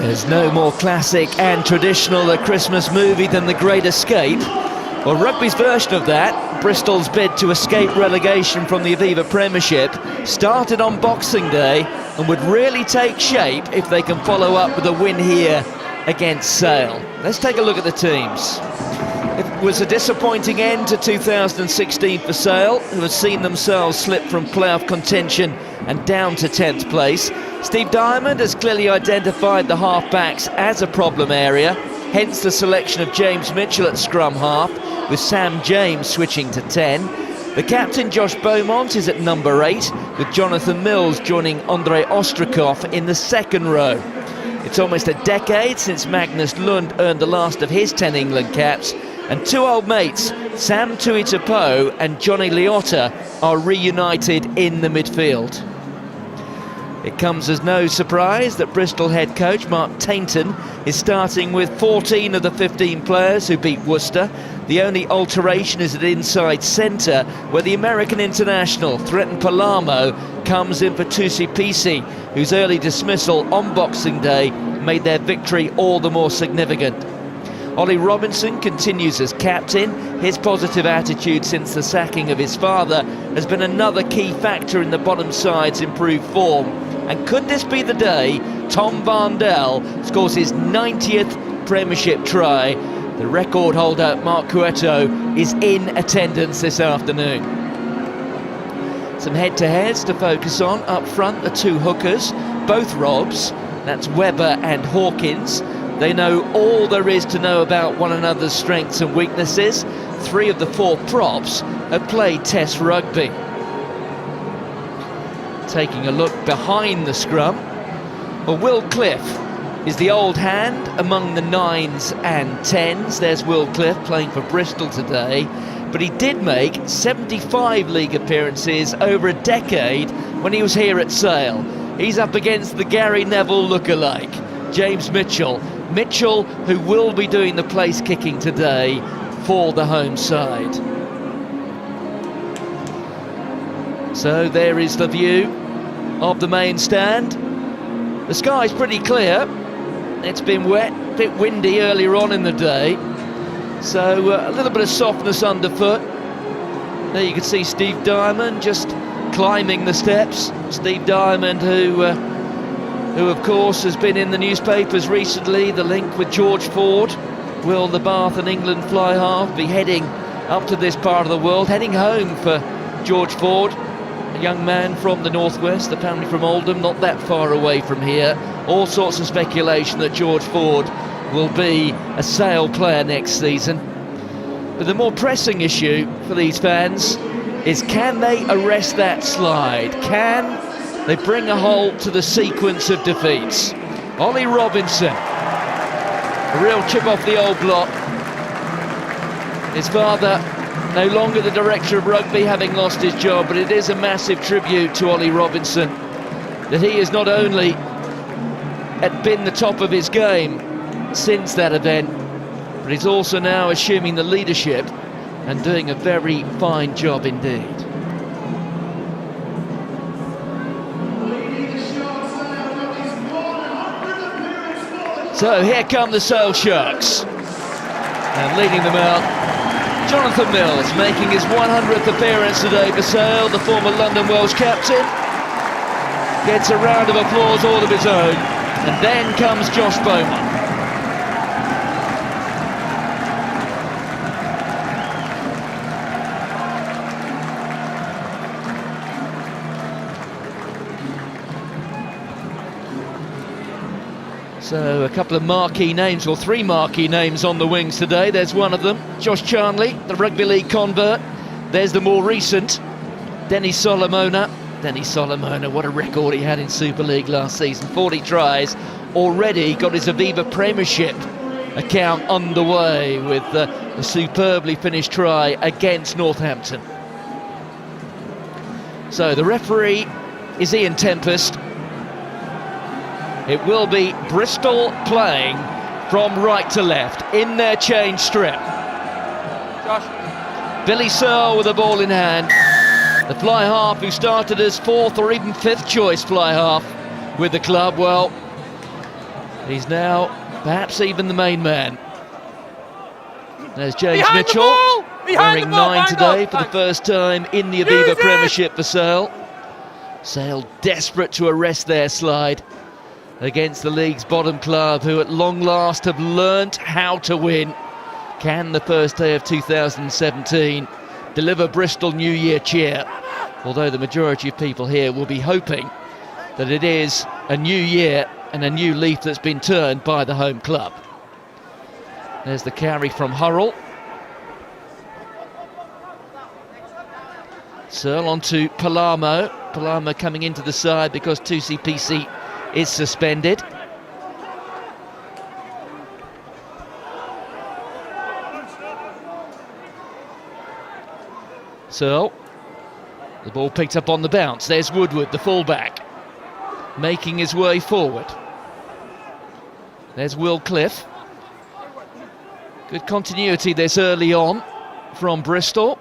There's no more classic and traditional a Christmas movie than The Great Escape. Well, rugby's version of that, Bristol's bid to escape relegation from the Aviva Premiership, started on Boxing Day and would really take shape if they can follow up with a win here against Sale. Let's take a look at the teams. It was a disappointing end to 2016 for Sale, who had seen themselves slip from playoff contention and down to 10th place. Steve Diamond has clearly identified the half-backs as a problem area, hence the selection of James Mitchell at scrum half, with Sam James switching to 10. The captain, Josh Beaumont, is at number 8, with Jonathan Mills joining Andrei Ostrakov in the second row. It's almost a decade since Magnus Lund earned the last of his 10 England caps, and two old mates, Sam Tuitapo and Johnny Liotta, are reunited in the midfield. It comes as no surprise that Bristol head coach Mark Tainton is starting with 14 of the 15 players who beat Worcester. The only alteration is at inside centre, where the American international, Thretton Palamo, comes in for Tusipisi, whose early dismissal on Boxing Day made their victory all the more significant. Ollie Robinson continues as captain. His positive attitude since the sacking of his father has been another key factor in the bottom side's improved form. And could this be the day Tom Varndell scores his 90th Premiership try? The record holder Mark Cueto is in attendance this afternoon. Some head-to-heads to focus on. Up front, the two hookers, both Robs, that's Webber and Hawkins. They know all there is to know about one another's strengths and weaknesses. 3 of the 4 props have played Test rugby. Taking a look behind the scrum, well, Will Cliff is the old hand among the 9s and 10s. There's Will Cliff playing for Bristol today, but he did make 75 league appearances over a decade when he was here at Sale. He's up against the Gary Neville lookalike, James Mitchell. Mitchell, who will be doing the place kicking today for the home side. So there is the view of the main stand. The sky's pretty clear. It's been wet, a bit windy earlier on in the day, so a little bit of softness underfoot. There you can see Steve Diamond just climbing the steps. Steve Diamond, who of course has been in the newspapers recently, the link with George Ford. Will the Bath and England fly half be heading up to this part of the world, heading home for George Ford, a young man from the northwest, apparently from Oldham, not that far away from here. All sorts of speculation that George Ford will be a Sale player next season. But the more pressing issue for these fans is, can they arrest that slide? Can they bring a halt to the sequence of defeats? Ollie Robinson, a real chip off the old block. His father no longer the director of rugby, having lost his job, but it is a massive tribute to Ollie Robinson that he has not only been the top of his game since that event, but he's also now assuming the leadership and doing a very fine job indeed. So here come the Sale Sharks, and leading them out, Jonathan Mills, making his 100th appearance today for Sale. The former London Welsh captain gets a round of applause all of his own, and then comes Josh Beaumont. So a couple of marquee names, or 3 marquee names on the wings today. There's one of them, Josh Charnley, the Rugby League convert. There's the more recent, Denny Solomona. Denny Solomona, what a record he had in Super League last season. 40 tries, already got his Aviva Premiership account underway with a superbly finished try against Northampton. So the referee is Ian Tempest. It will be Bristol playing from right to left in their change strip. Josh. Billy Searle with the ball in hand. The fly half who started as 4th or even 5th choice fly half with the club. Well, He's now perhaps even the main man. There's James Behind Mitchell, wearing 9 today for the first time in the Aviva Premiership for Sale. Sale desperate to arrest their slide against the league's bottom club, who at long last have learnt how to win. Can the first day of 2017 deliver Bristol New Year cheer? Although the majority of people here will be hoping that it is a new year and a new leaf that's been turned by the home club. There's the carry from Hurrell. Searle on to Palermo. Palermo coming into the side because 2CPC is suspended. So, the ball picked up on the bounce. There's Woodward, the fullback, making his way forward. There's Will Cliff. Good continuity this early on from Bristol.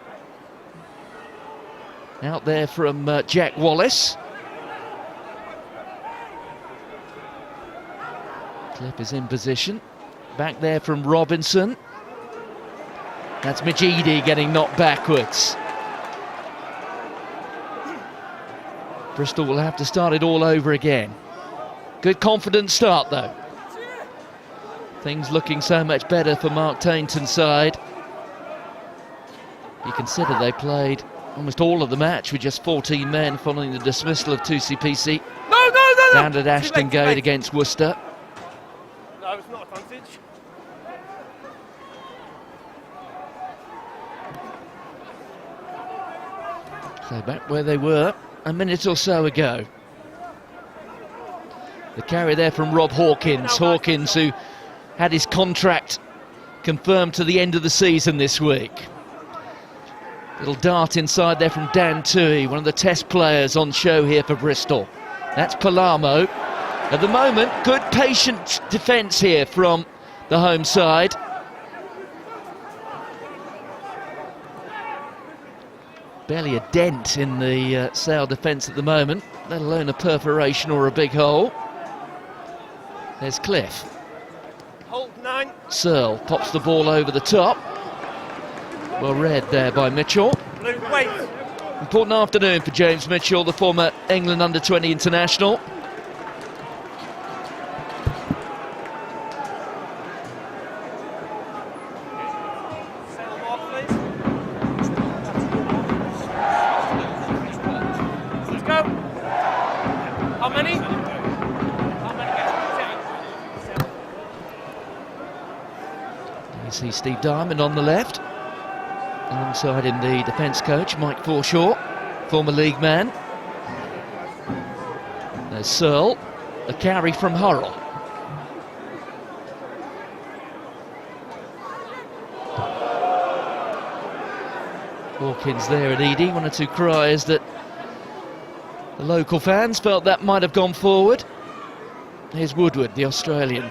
Out there from Jack Wallace. Cliff is in position. Back there from Robinson. That's Majidi getting knocked backwards. Bristol will have to start it all over again. Good confident start though. Things looking so much better for Mark Tainton's side. You consider they played almost all of the match with just 14 men following the dismissal of 2CPC. No. Down at Ashton Gate against Worcester. No, it's not advantage. So back where they were a minute or so ago. The carry there from Rob Hawkins. Hawkins, who had his contract confirmed to the end of the season this week. Little dart inside there from Dan Toohey, one of the test players on show here for Bristol. That's Palermo. At the moment, good patient defence here from the home side. Barely a dent in the Sale defence at the moment, let alone a perforation or a big hole. There's Cliff. Hold 9. Searle pops the ball over the top. Well read there by Mitchell. Blue, wait. Important afternoon for James Mitchell, the former England under-20 international. Let's go. How many? You see Steve Diamond on the left. Alongside him the defence coach, Mike Forshaw, former league man. There's Searle, a carry from Hurrell. Hawkins there at Edie, 1 or 2 cries that the local fans felt that might have gone forward. Here's Woodward, the Australian.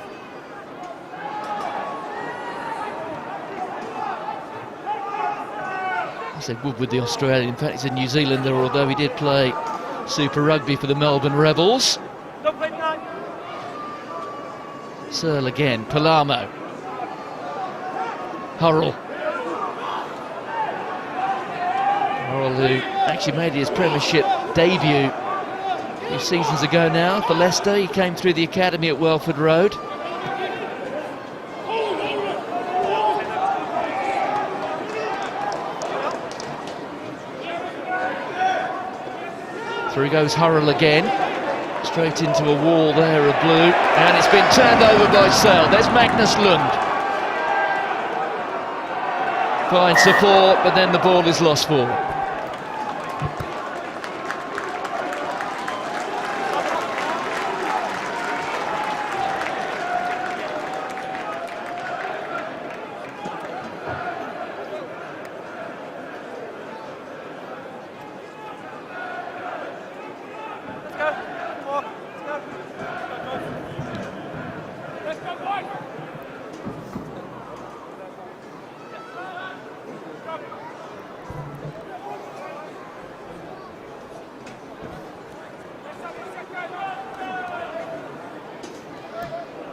I said Woodward, the Australian. In fact, he's a New Zealander, although he did play Super Rugby for the Melbourne Rebels. Don't play 9. Searle again, Palermo. Hurrell. Hurrell, who actually made his Premiership debut a few seasons ago now for Leicester. He came through the academy at Welford Road. Through goes Hurrell again, straight into a wall there of blue, and it's been turned over by Sale. There's Magnus Lund. Fine support, but then the ball is lost forward.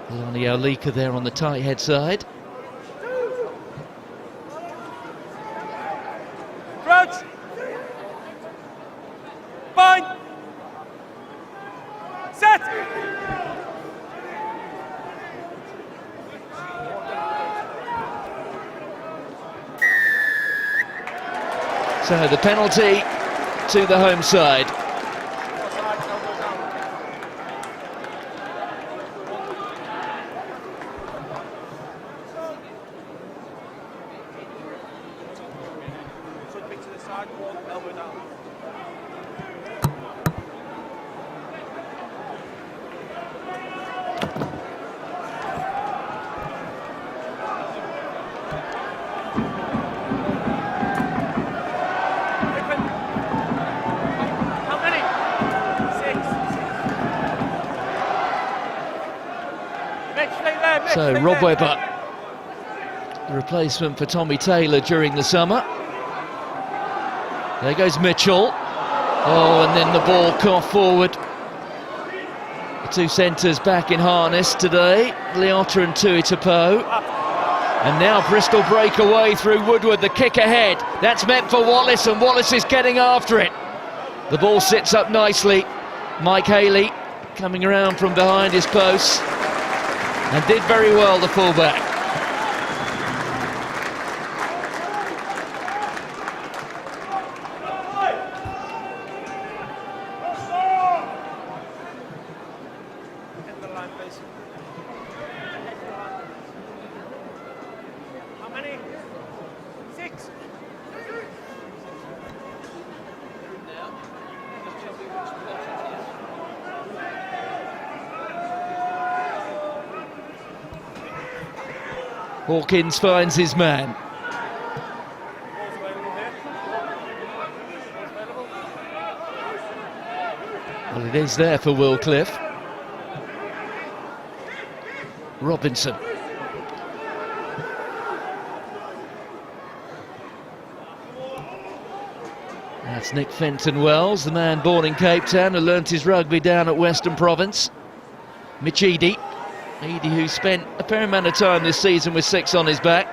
Alani Olika there on the tight head side. Crouch! Bind! Set! So the penalty to the home side. So Rob Webber, the replacement for Tommy Taylor during the summer. There goes Mitchell. Oh, and then the ball coughed forward. The two centres back in harness today, Leota and Tuitapo. And now Bristol break away through Woodward, the kick ahead. That's meant for Wallace, and Wallace is getting after it. The ball sits up nicely. Mike Haley coming around from behind his post. And did very well, the fullback. How many? 6. Hawkins finds his man. Well, it is there for Will Cliff. Robinson. That's Nick Fenton-Wells, the man born in Cape Town who learnt his rugby down at Western Province. Mitch Eadie, who spent a fair amount of time this season with 6 on his back.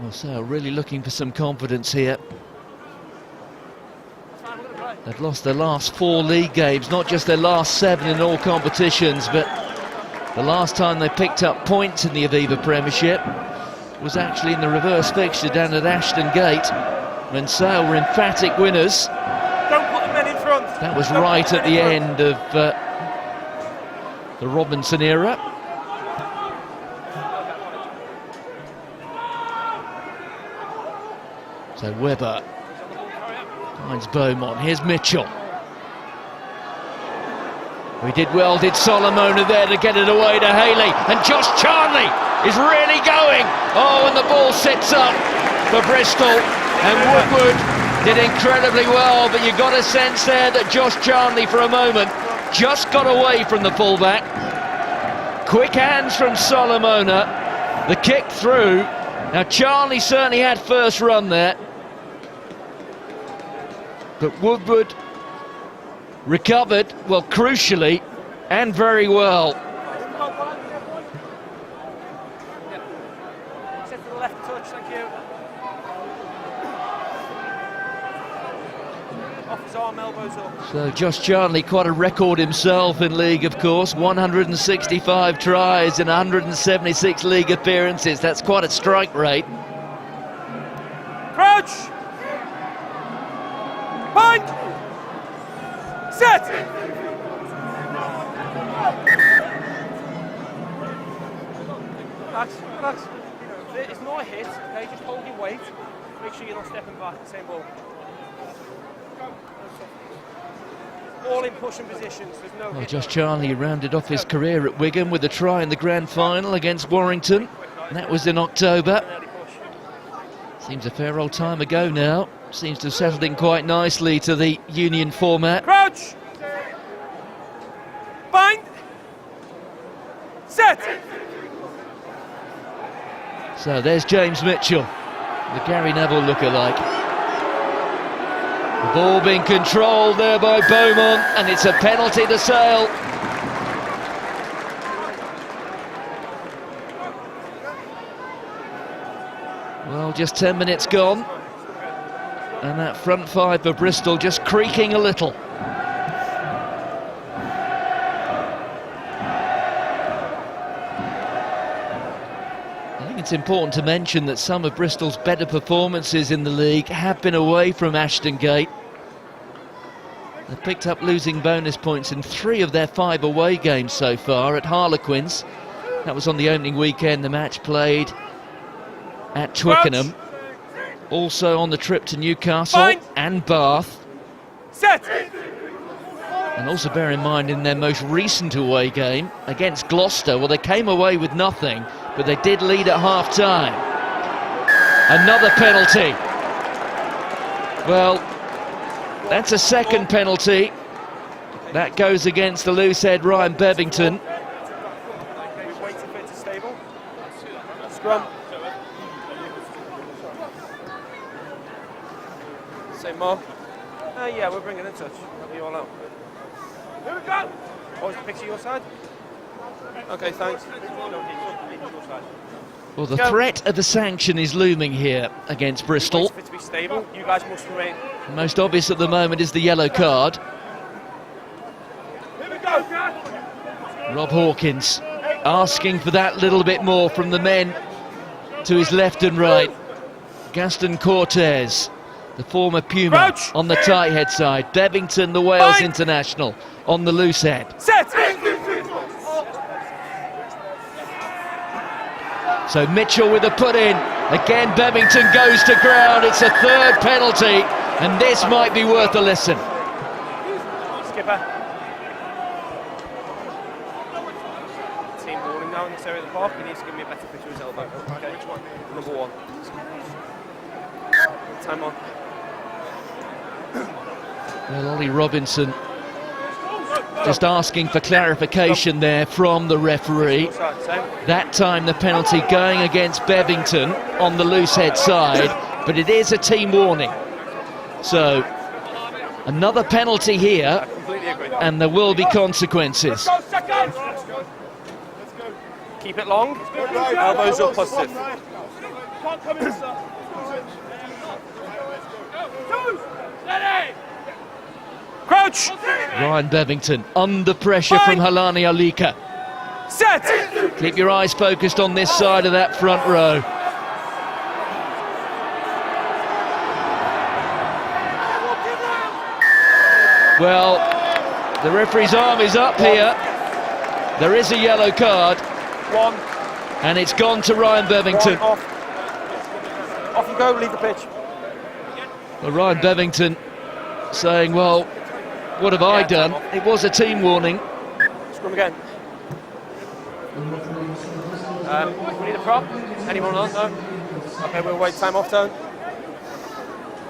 Well, so really looking for some confidence here. They've lost their last 4 league games, not just their last 7 in all competitions, but the last time they picked up points in the Aviva Premiership was actually in the reverse fixture down at Ashton Gate, when Sale were emphatic winners. Don't put the men in front. That was right at the end of the Robinson era. So Webber finds Beaumont. Here's Mitchell. We did well, did Solomona there to get it away to Haley. And Josh Charnley is really going. Oh, and the ball sits up for Bristol. And Woodward did incredibly well, but you got a sense there that Josh Charnley for a moment just got away from the fullback. Quick hands from Solomona. The kick through. Now Charnley certainly had first run there. But Woodward recovered, well, crucially, and very well. Set to the left touch, thank you. Off his arm, elbows up. So Josh Charnley, quite a record himself in league, of course. 165 tries in 176 league appearances. That's quite a strike rate. Crouch! Bind! Set! Relax. It's not a hit, okay? Just hold your weight. Make sure you're not stepping back, the same ball. All in pushing positions, there's no hit. Josh Charnley rounded off his career at Wigan with a try in the grand final against Warrington. And that was in October. Seems a fair old time ago now. seems to have settled in quite nicely to the Union format. Crouch! Bind! Set! So there's James Mitchell, the Gary Neville lookalike. The ball being controlled there by Beaumont, and it's a penalty to Sale. Well, just 10 minutes gone, and that front five for Bristol just creaking a little. I think it's important to mention that some of Bristol's better performances in the league have been away from Ashton Gate. They've picked up losing bonus points in 3 of their 5 away games so far at Harlequins. That was on the opening weekend, the match played at Twickenham. Also on the trip to Newcastle and Bath. Set! And also bear in mind, in their most recent away game against Gloucester, well, they came away with nothing, but they did lead at half-time. Another penalty. Well, that's a second penalty. That goes against the loose head Ryan Bevington. We're waiting for it to stable. Scrum. Say more. Yeah, we're bringing it touch. Help you all out. Here we go! Oh, is the picture your side? Okay, thanks. Well, the threat of a sanction is looming here against Bristol. For it to be stable, you guys must remain. Most obvious at the moment is the yellow card. Here we go! Rob Hawkins asking for that little bit more from the men to his left and right. Gaston Cortez, the former Puma, Crouch. on the tight head side. Bevington, the Wales international, on the loose head. Set! So Mitchell with a put in. Again, Bevington goes to ground. It's a third penalty, and this might be worth a listen. Skipper. Team warning now in this area of the park. He needs to give me a better picture of his elbow. Okay, which one? Number 1. Time on. Well, Ollie Robinson just asking for clarification there from the referee. That time the penalty going against Bevington on the loose head side, but it is a team warning. So another penalty here, and there will be consequences. Keep it long. Elbows up positive. Crouch! Ryan Bevington under pressure from Halani Alika. Set! Keep your eyes focused on this side of that front row. Well, the referee's arm is up here. There is a yellow card. 1. And it's gone to Ryan Bevington. Off you go, leave the pitch. Well, Ryan Bevington saying, well, what have I done? It was a team warning. Scrum again. We need a prop. Anyone on? No? Okay, we'll wait. Time off, Tone.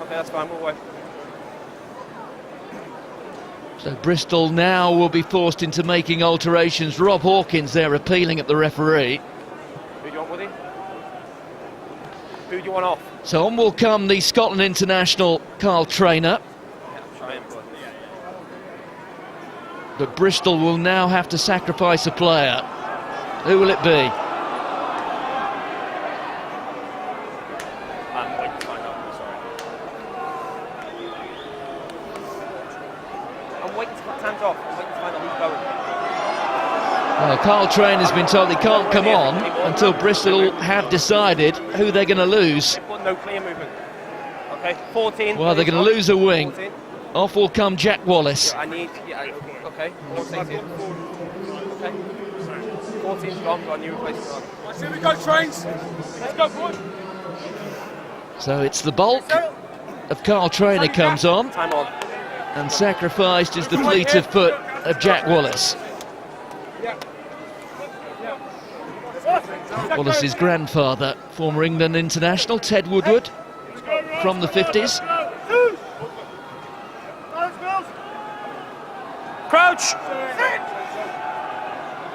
Okay, that's fine, we'll wait. So Bristol now will be forced into making alterations. Rob Hawkins there appealing at the referee. Who do you want, Woody? Who do you want off? So on will come the Scotland international Carl Trainer. But Bristol will now have to sacrifice a player. Who will it be? I'm waiting to find out, sorry. I'm waiting to put times off. I'm waiting to find out who's going. Well, Carl Train has been told he can't come on until Bristol have decided who they're going to lose. No clear movement. Okay, 14. Well, they're going to lose a wing. 14. Off will come Jack Wallace. I need, okay, 14. Okay. 14's gone, got a new replacement on. Let's see, we go, Trains. Let's go, boy. So it's the bulk of Carl Trainer comes on. Time on. And sacrificed is the fleet-of foot of Jack Wallace. Wallace's grandfather, former England international, Ted Woodward, from the 50s. Crouch.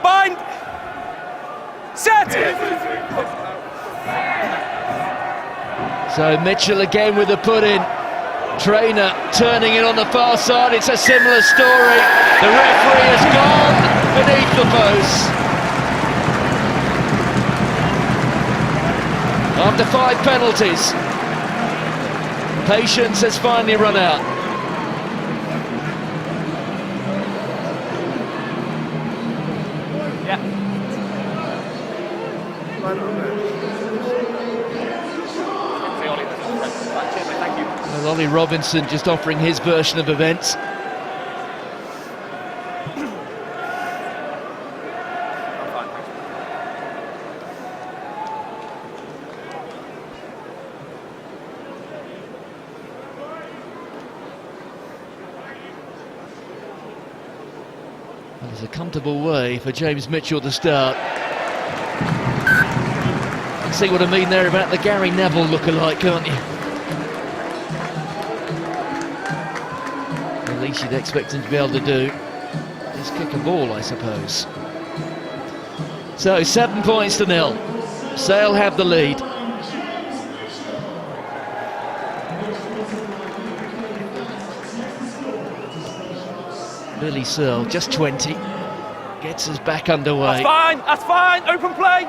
Bind. Set. So Mitchell again with the put-in. Trainer turning it on the far side. It's a similar story. The referee has gone beneath the posts. After 5 penalties, patience has finally run out. Yeah. Well, Ollie Robinson just offering his version of events. There's a comfortable way for James Mitchell to start. See what I mean there about the Gary Neville look-alike, can't you? The least you'd expect him to be able to do is kick a ball, I suppose. So 7 points to 0. Sale have the lead. Billy Searle, just 20, gets us back underway. That's fine, that's fine, open play.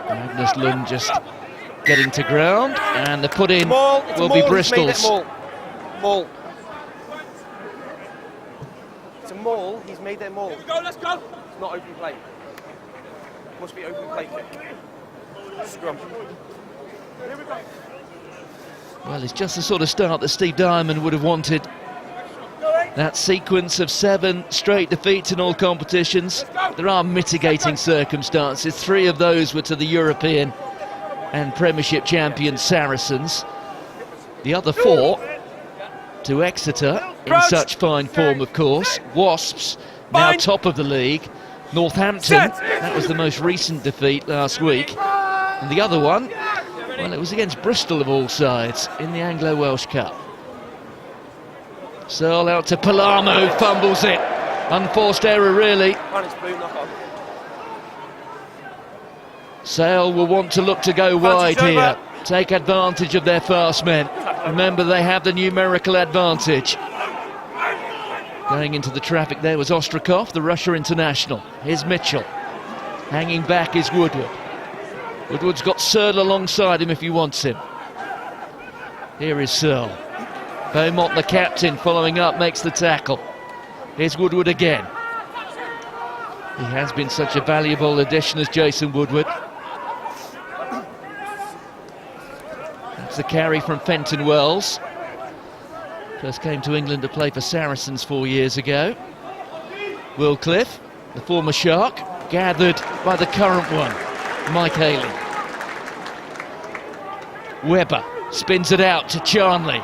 Magnus Lund just getting to ground, and the put-in will be Bristol's. Maul. It's a maul, he's made it a maul. Let's go. It's not open play. Must be open play kick. Scrum. Here we go. Well, it's just the sort of start that Steve Diamond would have wanted. That sequence of 7 straight defeats in all competitions. There are mitigating circumstances. 3 of those were to the European and Premiership champion Saracens. The other 4 to Exeter, in such fine form, of course. Wasps, now top of the league. Northampton, that was the most recent defeat last week. And the other one, well, it was against Bristol of all sides in the Anglo-Welsh Cup. Searle out to Palamo, who fumbles it. Unforced error, really. Sale will want to look to go wide here. Take advantage of their fast men. Remember, they have the numerical advantage. Going into the traffic there was Ostrakov, the Russia international. Here's Mitchell. Hanging back is Woodward. Woodward's got Searle alongside him if he wants him. Here is Searle. Beaumont, the captain, following up, makes the tackle. Here's Woodward again. He has been such a valuable addition as Jason Woodward. That's the carry from Fenton Wells. First came to England to play for Saracens 4 years ago. Will Cliff, the former Shark, gathered by the current one, Mike Haley. Webber spins it out to Charnley.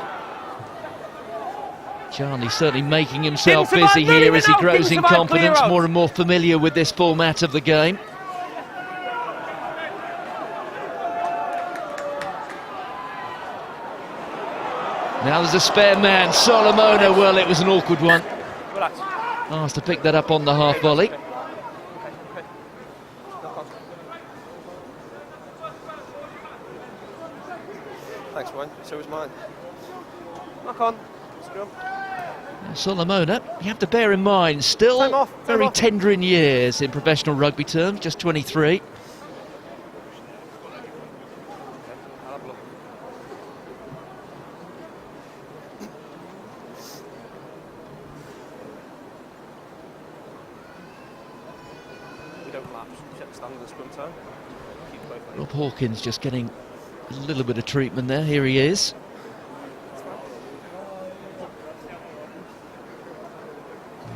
Charnley certainly making himself busy here as he grows in confidence, more and more familiar with this format of the game. Now there's a spare man, Solomona. Well, it was an awkward one. Asked to pick that up on the half volley. Thanks, Wayne. So is mine. Knock on. Scrum. Solomona, you have to bear in mind, still very tender in years in professional rugby terms, just 23. Rob Hawkins just getting a little bit of treatment there. Here he is.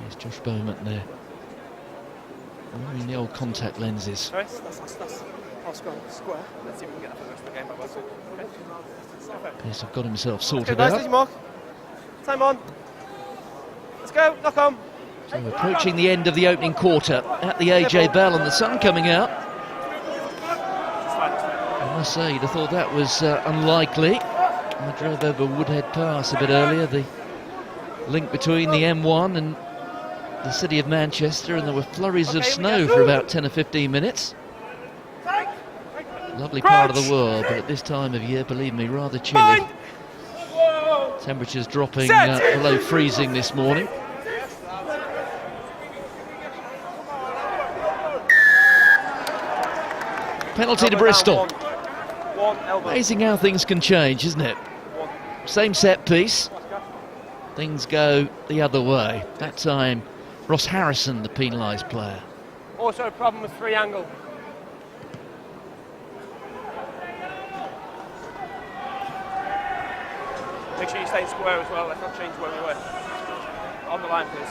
There's Josh Beaumont there. Wearing the old contact lenses. Sorry, that's square. Let's see if we can get that for the rest of the game. Okay. Appears to have got himself sorted guys, out. Mark. Time on. Let's go, knock on. So approaching the end of the opening quarter at the AJ Bell, and the sun coming out. I must say, you'd have thought that was unlikely. I drove over Woodhead Pass a bit earlier. The link between the M1 and the city of Manchester, and there were flurries of snow for about 10 or 15 minutes. Lovely part of the world, but at this time of year, believe me, rather chilly. Temperatures dropping below freezing this morning. Penalty to Bristol. Amazing how things can change, isn't it? Same set piece. Things go the other way. That time, Ross Harrison, the penalised player. Also a problem with free angle. Make sure you stay square as well. Let's not change where we were. On the line, please.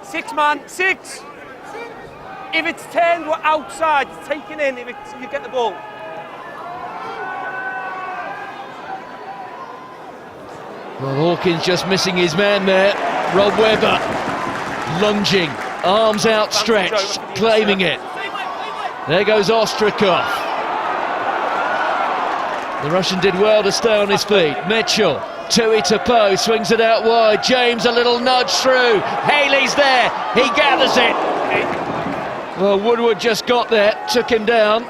6 man, 6. If it's turned, we're outside. It's taken in. If you get the ball. Well, Hawkins just missing his man there. Rob Webber lunging, arms outstretched, claiming it. There goes Ostrakov. The Russian did well to stay on his feet. Mitchell, Tui to Poe, swings it out wide. James, a little nudge through. Haley's there, he gathers it. Well, Woodward just got there, took him down.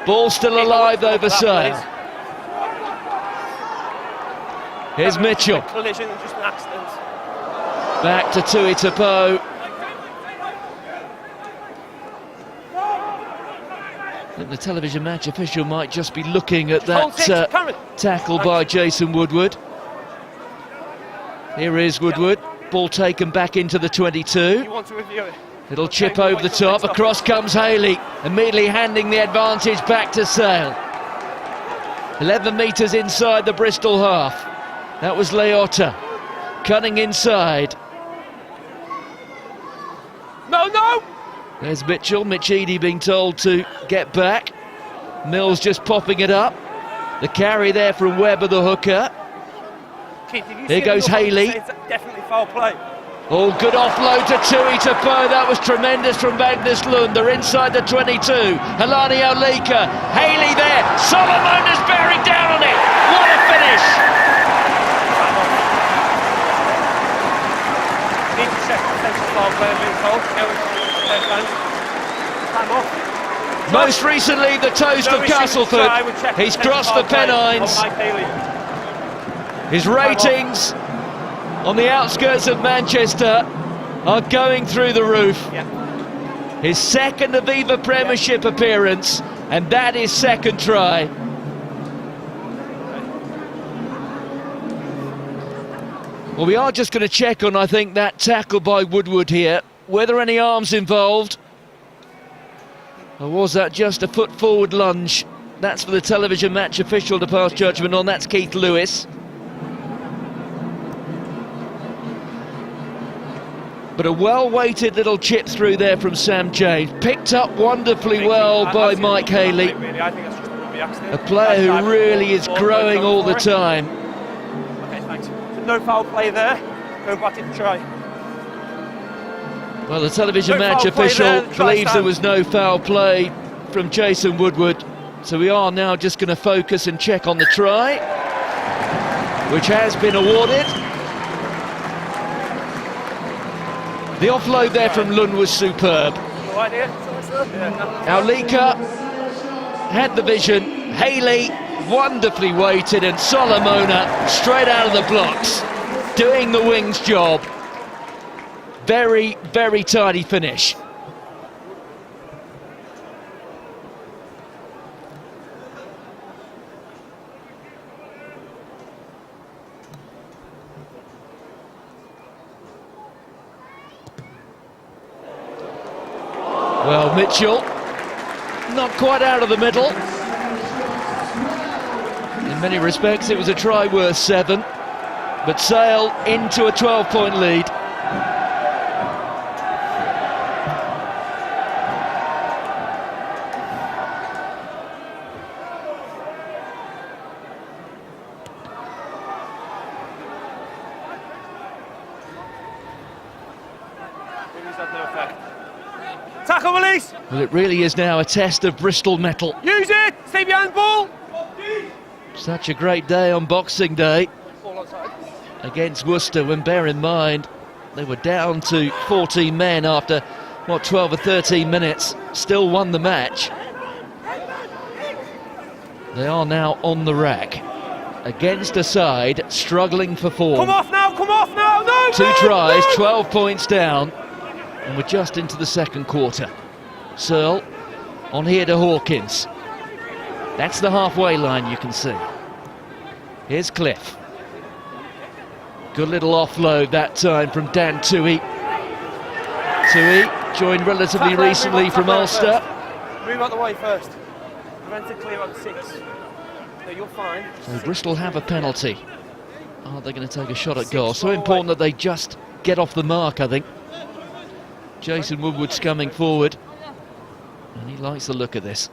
Ball still alive over Sale. Here's Mitchell. Collision, just an accident. Back to Tui to Poe. I think the television match official might just be looking at that tackle by Jason Woodward. Here is Woodward. Ball taken back into the 22. You want to review it? Little chip over the top. Across comes Haley, immediately handing the advantage back to Sale. 11 metres inside the Bristol half. That was Leotta cutting inside. No! There's Mitchell. Mitch Eadie being told to get back. Mills just popping it up. The carry there from Webber, the hooker. Keith, here goes Haley. It's definitely foul play. Oh, good offload to Tui to Poe. That was tremendous from Magnus Lund. They're inside the 22. Helani Olika. Haley there. Solomon is bearing down on it. What a finish! Need to check the potential foul play being told. Time off. Most recently, the toast of Castleford. He's crossed the Pennines. His ratings on the outskirts of Manchester are going through the roof. His second Aviva Premiership appearance, and that is second try. Well, we are just going to check on, I think, that tackle by Woodward here. Were there any arms involved? Or was that just a foot forward lunge? That's for the television match official to pass judgment on. That's Keith Lewis. But a well-weighted little chip through there from Sam James. Picked up wonderfully well by Mike Haley. A player who really is growing all the time. Okay, thanks. So no foul play there. Go back to the try. Well, the television match official believes there was no foul play from Jason Woodward. So we are now just going to focus and check on the try, which has been awarded. The offload there from Lund was superb. Aulika had the vision. Haley wonderfully weighted, and Solomona straight out of the blocks, doing the wings job. Very, very tidy finish. Well, Mitchell, not quite out of the middle. In many respects, it was a try worth 7, but Sale into a 12-point lead. Tackle release! Well, it really is now a test of Bristol mettle. Use it! Stay behind the ball! Such a great day on Boxing Day Ball outside. against Worcester, when bear in mind they were down to 14 men after, what, 12 or 13 minutes, still won the match. They are now on the rack against a side struggling for form. Come off now, no! Two tries, 12 points down, and we're just into the second quarter. Searle on here to Hawkins. That's the halfway line, you can see. Here's Cliff. Good little offload that time from Dan Toohey. Toohey joined relatively recently from Ulster. Move out the way first. Prevent to clear out 6. No, you're fine. So Bristol have a penalty. Are they going to take a shot at goal? So important that they just get off the mark, I think. Jason Woodward's coming forward, and he likes the look of this.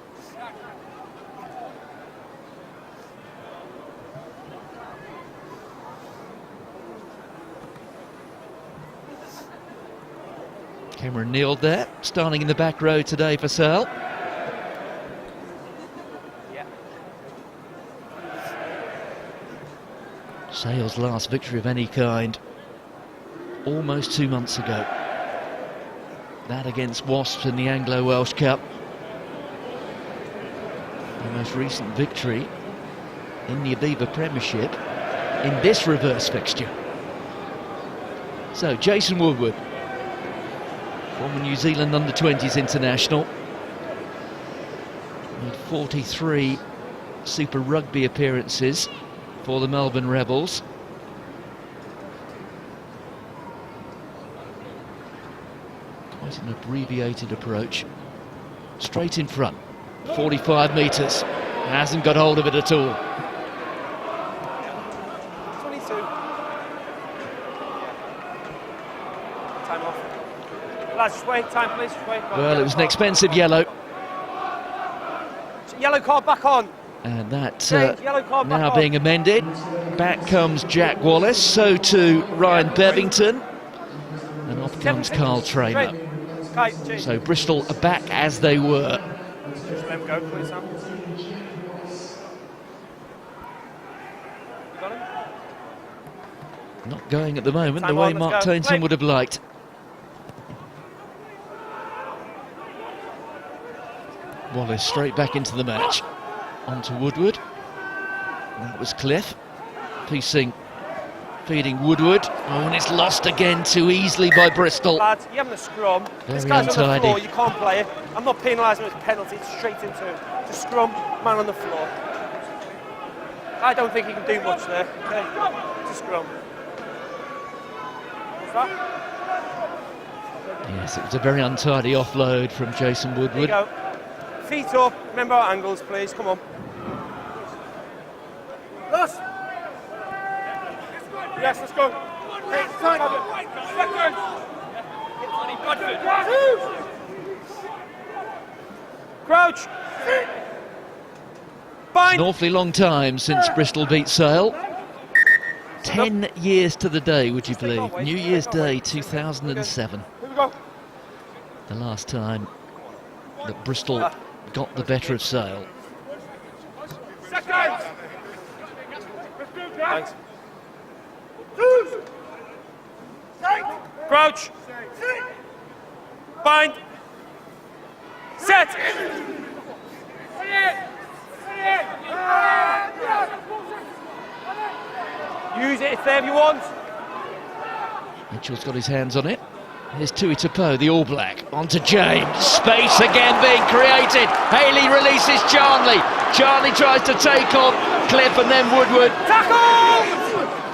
Cameron Neal there, starting in the back row today for Searle. Sale's last victory of any kind, almost 2 months ago. That against Wasps in the Anglo-Welsh Cup. The most recent victory in the Aviva Premiership in this reverse fixture. So Jason Woodward, former New Zealand under-20s international, made 43 Super Rugby appearances for the Melbourne Rebels. Quite an abbreviated approach. Straight in front, 45 metres. Hasn't got hold of it at all. 22. Time off. Lads, just wait, time please, just wait. Well, it was an expensive yellow. Yellow card back on. And that now being amended. Back comes Jack Wallace, so too Ryan Bevington, and off comes Carl Tramer. So Bristol are back as they were. Just let him go, please, Sam. You got him? Not going at the moment Time the way on, Mark let's go. Tainton would have liked. Wallace straight back into the match. On to Woodward. That was Cliff. Piecing, feeding Woodward. Oh, and it's lost again too easily by Bristol. Lads, you having a scrum. Very This guy's untidy. on the floor, you can't play it. I'm not penalising him, it's a penalty, it's straight into him. It's a scrum, man on the floor. I don't think he can do much there. Okay, it's a scrum. What's that? Yes, it was a very untidy offload from Jason There you Woodward. go. Feet up, remember our angles, please, come on. Yes, let's go. Crouch. Bind. An awfully long time since Bristol beat Sale. 10 years to the day, would you believe? New Year's Day 2007. Here we go. The last time that Bristol got the better of Sale. Seconds. Thanks. Crouch. Bind. Set. Use it if there you want. Mitchell's got his hands on it. Here's Tui Tapo, the All Black, onto James. Space again being created. Haley releases Charnley. Charnley tries to take on Cliff and then Woodward. Tackle!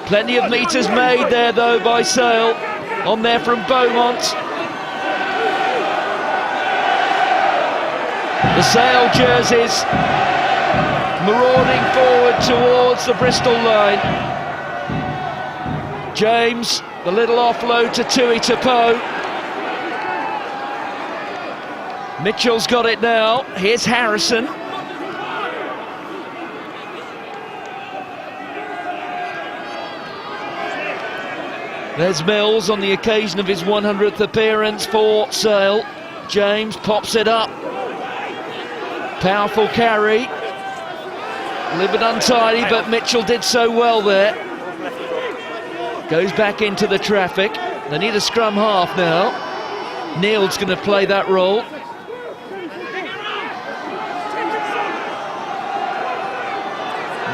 Plenty of metres made there though by Sale. On there from Beaumont. The Sale jerseys marauding forward towards the Bristol line. James, the little offload to Tui Tapo. Mitchell's got it now. Here's Harrison. There's Mills on the occasion of his 100th appearance for Sale. James pops it up. Powerful carry. A little bit untidy, but Mitchell did so well there. Goes back into the traffic. They need a scrum half now. Neil's going to play that role.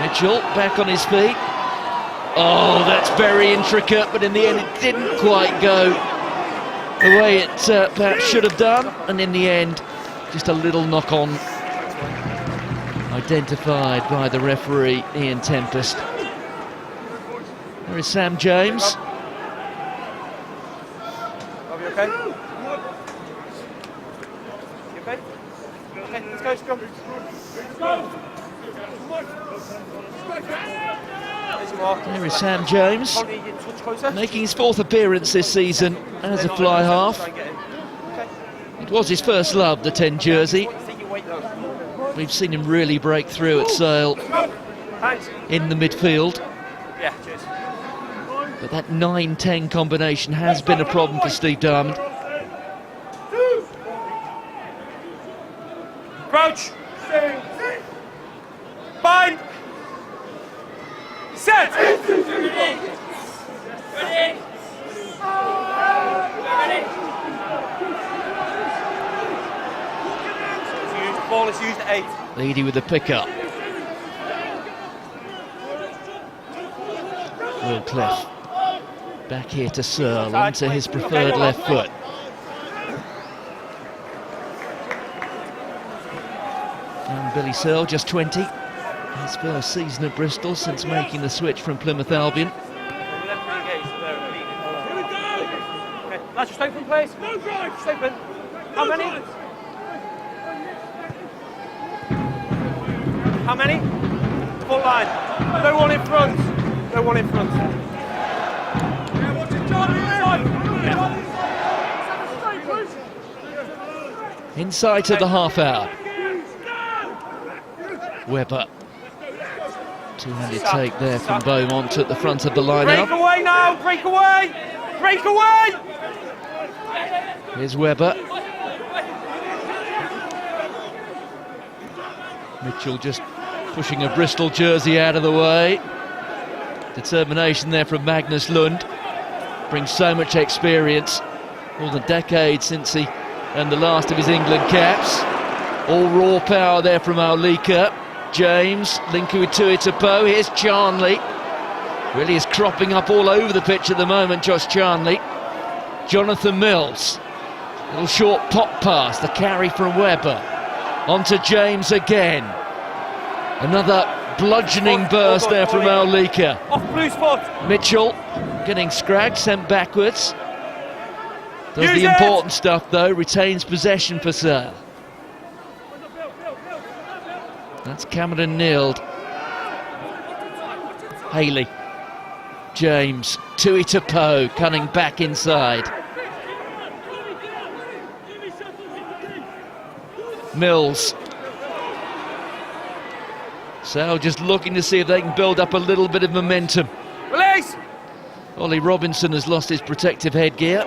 Mitchell back on his feet. Oh, that's very intricate, but in the end it didn't quite go the way it perhaps should have done. And in the end, just a little knock-on identified by the referee, Ian Tempest. There is Sam James. Are we okay? You okay? Okay, let's go, scrum. There is Sam James, making his 4th appearance this season as a fly half. It was his first love, the 10 jersey. We've seen him really break through at Sale in the midfield. Yeah, cheers. But that 9-10 combination has been a problem for Steve Diamond. Crouch. Bind. Set. Ready. Ball is used at 8. Leedy with the pick-up. Will Cliff back here to Searle, onto his preferred left foot. And Billy Searle, just 20. His first season at Bristol since making the switch from Plymouth Albion. Lads, just open, please. Just open. How many? How many? Full line. No one in front. No one in front. Inside of the half hour. Webber. Two-handed take there from Beaumont at the front of the lineup. Break away now! Break away! Break away! Here's Webber. Mitchell just pushing a Bristol jersey out of the way. Determination there from Magnus Lund. Brings so much experience. More than a decade since he earned the last of his England caps. All raw power there from Aulika. James, linking with Tuitapo. Here's Charnley. Really is cropping up all over the pitch at the moment, Josh Charnley. Jonathan Mills. Little short pop pass, the carry from Webber. Onto James again. Another bludgeoning burst there from Aulika. Off blue spot. Mitchell getting scragged, sent backwards. Does the important stuff though, retains possession for Sale. That's Cameron Neild. Haley. James. Tuitapo cutting back inside. Mills. Sale just looking to see if they can build up a little bit of momentum. Release! Ollie Robinson has lost his protective headgear.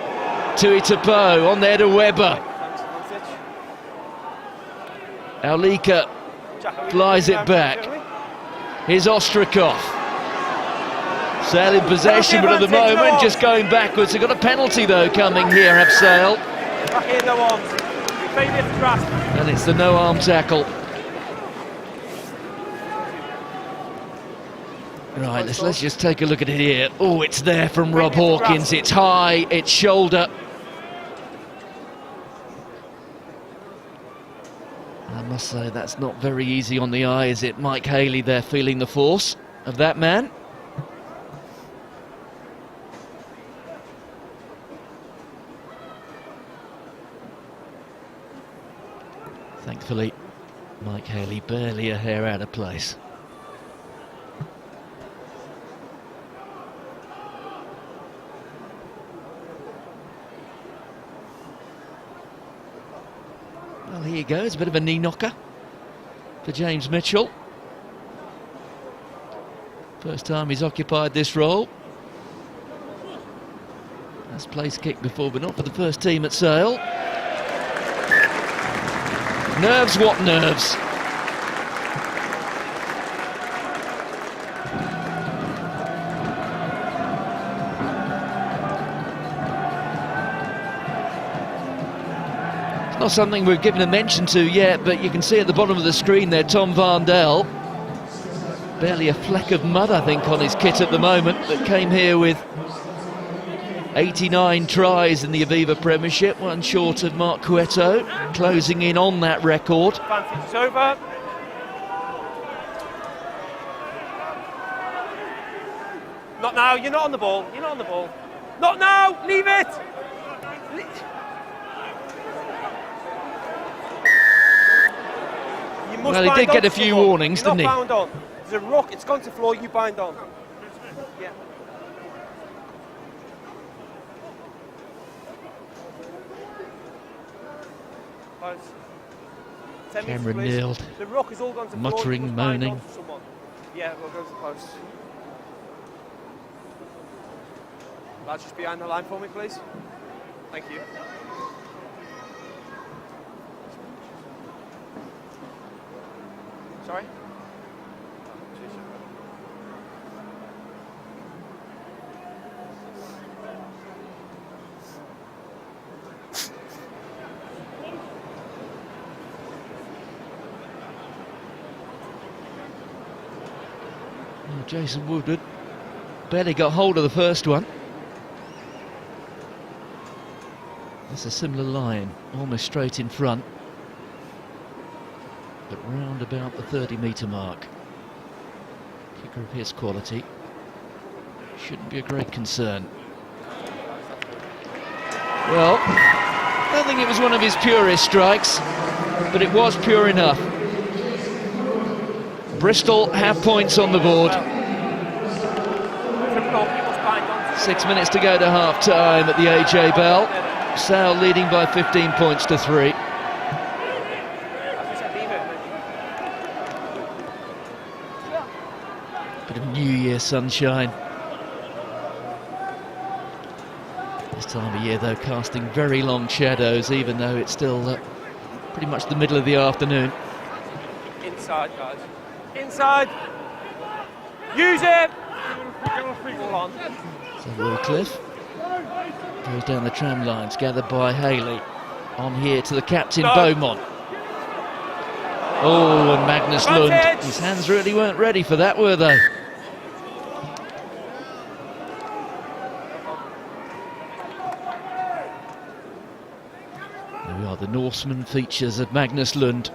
Tuitapo on there to Webber. Aulika flies it back. Here's Ostrakov. Sale in possession, but at the moment just going backwards. They've got a penalty though coming here, have Sale. Back here, no arms. And it's the no arm tackle. Right, let's just take a look at it here. Oh, it's there from Rob Hawkins. It's high, it's shoulder. I must say that's not very easy on the eye, is it? Mike Haley there feeling the force of that man. Thankfully, Mike Haley barely a hair out of place. Well, here you go. It's a bit of a knee knocker for James Mitchell. First time he's occupied this role. That's place kick before, but not for the first team at Sale. Nerves, what nerves? Not something we've given a mention to yet, but you can see at the bottom of the screen there, Tom Varndell. Barely a fleck of mud, I think, on his kit at the moment, but came here with 89 tries in the Aviva Premiership, one short of Mark Cueto, closing in on that record. It's over. Not now, you're not on the ball, you're not on the ball. Not now, leave it! Well, he did get a few warnings, didn't he? Bound on. There's a rock, it's gone to floor, you bind on. Yeah. Close. Cameron kneeled, the rock has all gone to muttering, floor, moaning. Yeah, we'll go to post. Lads, just behind the line for me, please. Thank you. Sorry? Jason Woodward barely got hold of the first one. It's a similar line, almost straight in front, but round about the 30-metre mark. Kicker of his quality shouldn't be a great concern. Well, I don't think it was one of his purest strikes, but it was pure enough. Bristol have points on the board. 6 minutes to go to half-time at the AJ Bell. Sale leading by 15 points to 3. Bit of New Year sunshine. This time of year, though, casting very long shadows, even though it's still pretty much the middle of the afternoon. Inside, guys. Inside! Use it! So Will Cliff goes down the tram lines, gathered by Haley. On here to the captain, Beaumont. Oh, and Magnus Lund. His hands really weren't ready for that, were they? There we are, the Norseman features of Magnus Lund.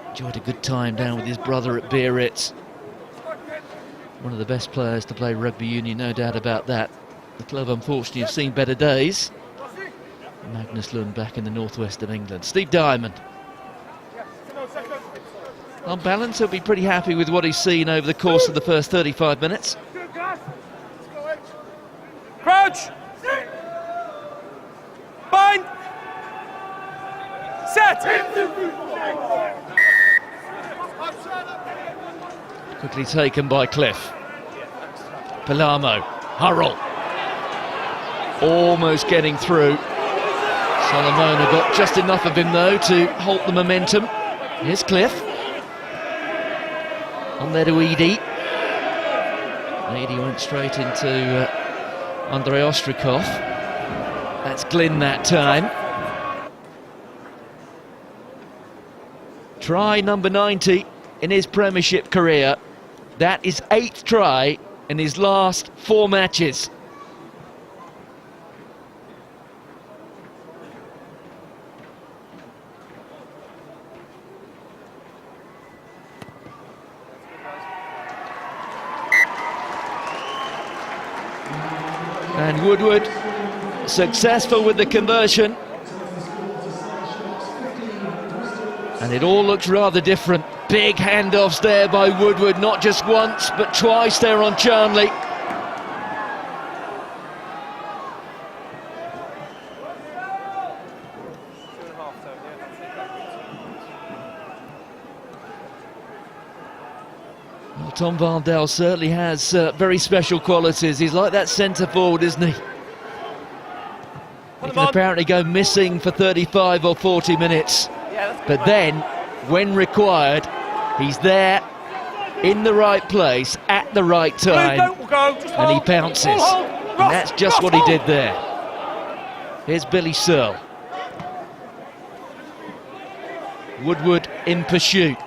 Enjoyed a good time down with his brother at Biarritz. One of the best players to play rugby union, no doubt about that. The club, unfortunately, have seen better days. Magnus Lund back in the northwest of England. Steve Diamond. On balance, he'll be pretty happy with what he's seen over the course of the first 35 minutes. Crouch! Bind! Set! Quickly taken by Cliff. Palamo, Hurrell. Almost getting through. Solomona got just enough of him, though, to halt the momentum. Here's Cliff. On there to Edie. Edie went straight into Andrei Ostrikov. That's Glynn that time. Try number 90 in his Premiership career. That is 8th try in his last 4 matches. And Woodward successful with the conversion. And it all looks rather different. Big handoffs there by Woodward, not just once, but twice there on Charnley. Well, Tom Varndell certainly has very special qualities. He's like that centre forward, isn't he? He can apparently go missing for 35 or 40 minutes. But then, when required, he's there in the right place at the right time, and he pounces. And that's just what he did there. Here's Billy Searle. Woodward in pursuit.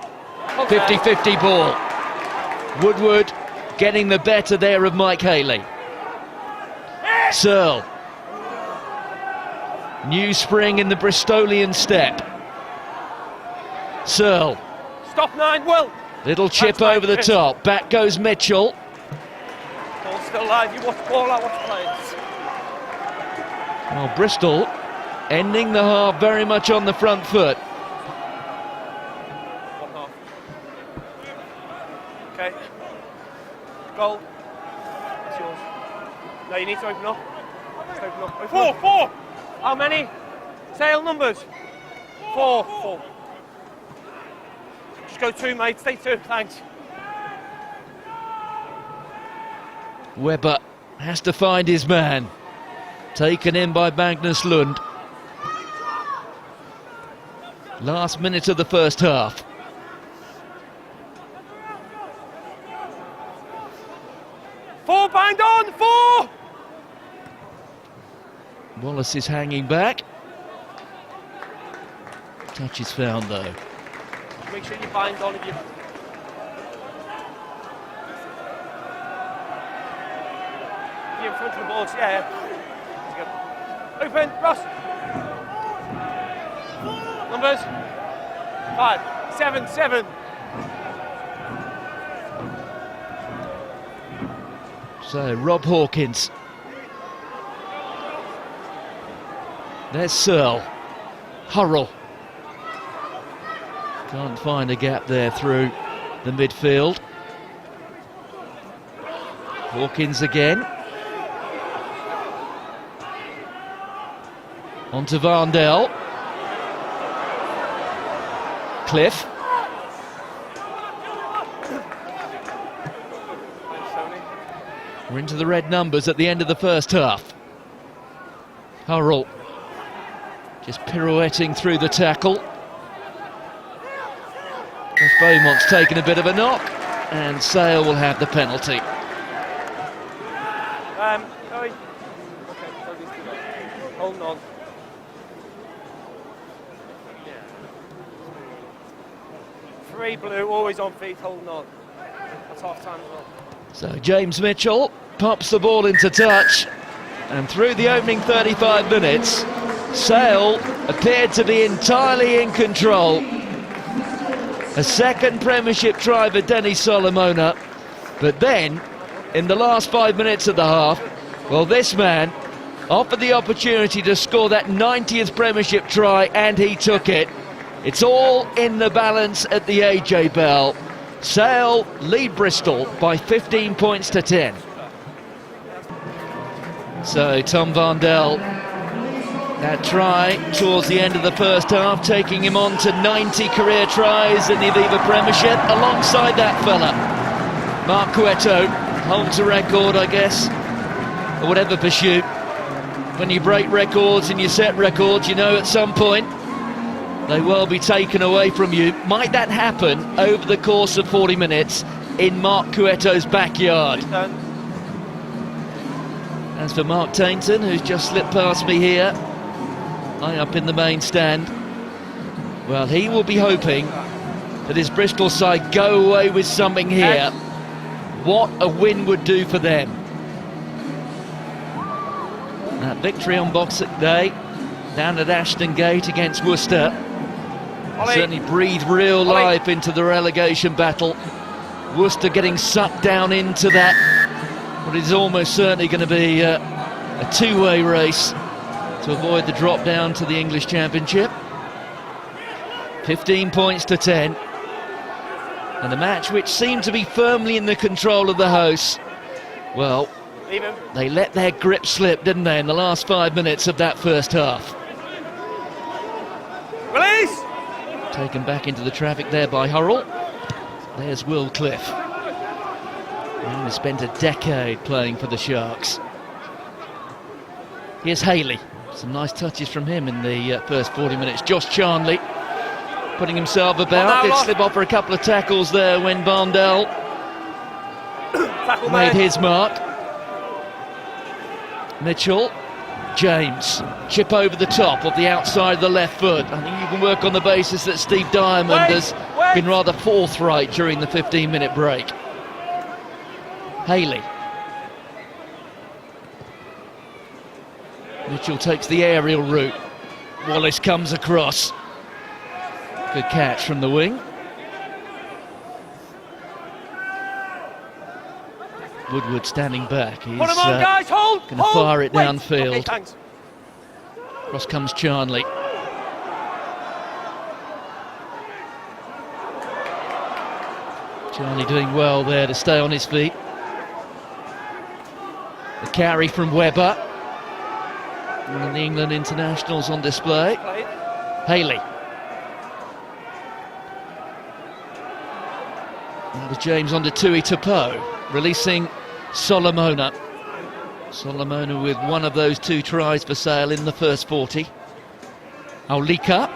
50-50 ball. Woodward getting the better there of Mike Haley. Searle. New spring in the Bristolian step. Searle. Stop 9, Will. Little chip over the top. Back goes Mitchell. Ball's still live. You watch the ball, I watch players. Well, Bristol ending the half very much on the front foot. Okay. Goal. It's yours. No, you need to open up. Just open up. Open up. 4. How many? Sale numbers. 4. Just go 2, mate. Stay 2. Thanks. Webber has to find his man. Taken in by Magnus Lund. Last minute of the first half. Four, bind on, 4! Wallace is hanging back. Touch is found though. Make sure you bind on if you... You're in front of the balls, yeah. Open, Ross. Numbers. 5, 7. So, Rob Hawkins. There's Searle. Hurrell. Can't find a gap there through the midfield. Hawkins again. On to Varndell. Cliff. We're into the red numbers at the end of the first half. Hurrell just pirouetting through the tackle. As Beaumont's taken a bit of a knock, and Sale will have the penalty. Sorry. Okay, hold on. Yeah. 3 blue, always on feet, holding on. That's half time as well. So James Mitchell pops the ball into touch, and through the opening 35 minutes, Sale appeared to be entirely in control. A second Premiership try for Dennis Solomona, but then, in the last 5 minutes of the half, well, this man offered the opportunity to score that 90th Premiership try, and he took it. It's all in the balance at the AJ Bell. Sale lead Bristol by 15 points to 10. So Tom Varndell, that try towards the end of the first half, taking him on to 90 career tries in the Aviva Premiership. Alongside that fella, Mark Cueto holds a record, I guess, or whatever pursuit. When you break records and you set records, you know at some point they will be taken away from you. Might that happen over the course of 40 minutes in Mark Cueto's backyard? As for Mark Tainton, who's just slipped past me here, high up in the main stand, well, he will be hoping that his Bristol side go away with something here. What a win would do for them. That victory on Boxing Day down at Ashton Gate against Worcester certainly breathed real life into the relegation battle. Worcester getting sucked down into that, what is almost certainly going to be a two-way race to avoid the drop down to the English Championship. 15 points to 10, and a match which seemed to be firmly in the control of the hosts. Well, they let their grip slip, didn't they, in the last 5 minutes of that first half. Release! Taken back into the traffic there by Hurrell. There's Will Cliff. He spent a decade playing for the Sharks. Here's Haley. Some nice touches from him in the first 40 minutes. Josh Charnley putting himself about. Did slip off for a couple of tackles there when Varndell made his mark. Mitchell James, chip over the top of the outside of the left foot. I think you can work on the basis that Steve Diamond has been rather forthright during the 15-minute break. Haley. Mitchell takes the aerial route. Wallace comes across. Good catch from the wing. Woodward standing back. He's going to fire it downfield. Okay, Across comes Charnley. Charnley doing well there to stay on his feet. The carry from Webber. One of the England internationals on display. Haley. Now the James on to Tui Tapo, releasing Solomona. Solomona with one of those 2 tries for Sale in the first 40. Aulika.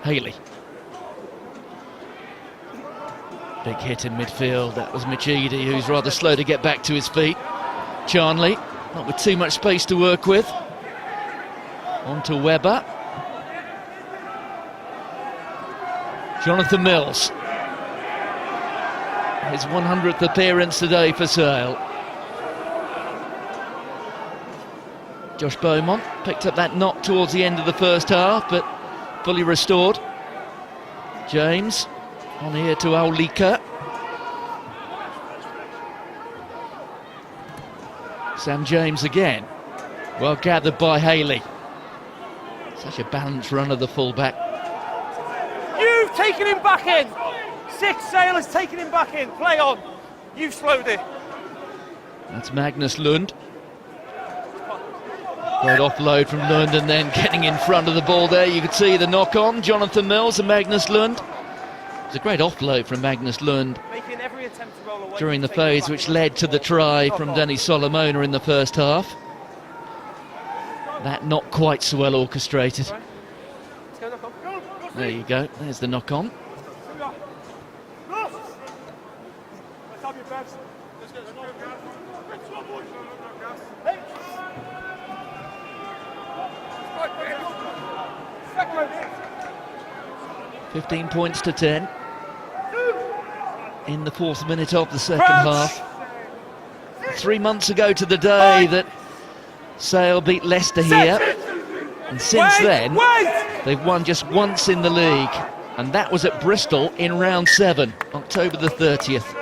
Haley. Big hit in midfield. That was Machidi, who's rather slow to get back to his feet. Charnley, not with too much space to work with. On to Webber. Jonathan Mills. His 100th appearance today for Sale. Josh Beaumont picked up that knock towards the end of the first half, but fully restored. James on here to Aulika. Sam James again. Well gathered by Haley. Such a balanced run of the fullback. You've taken him back in. 6 Sale has taken him back in. Play on. You've slowed it. That's Magnus Lund. Great offload from Lund and then getting in front of the ball there. You could see the knock on. Jonathan Mills and Magnus Lund. It was a great offload from Magnus Lund Making every attempt to roll away during the phase, which led to the try from Denny Solomona in the first half. That not quite so well orchestrated. There you go, there's the knock on. $15 points to 10 in the 4th minute of the second half. 3 months ago to the day that Sale beat Leicester here, and since then they've won just once in the league, and that was at Bristol in round 7, October the 30th.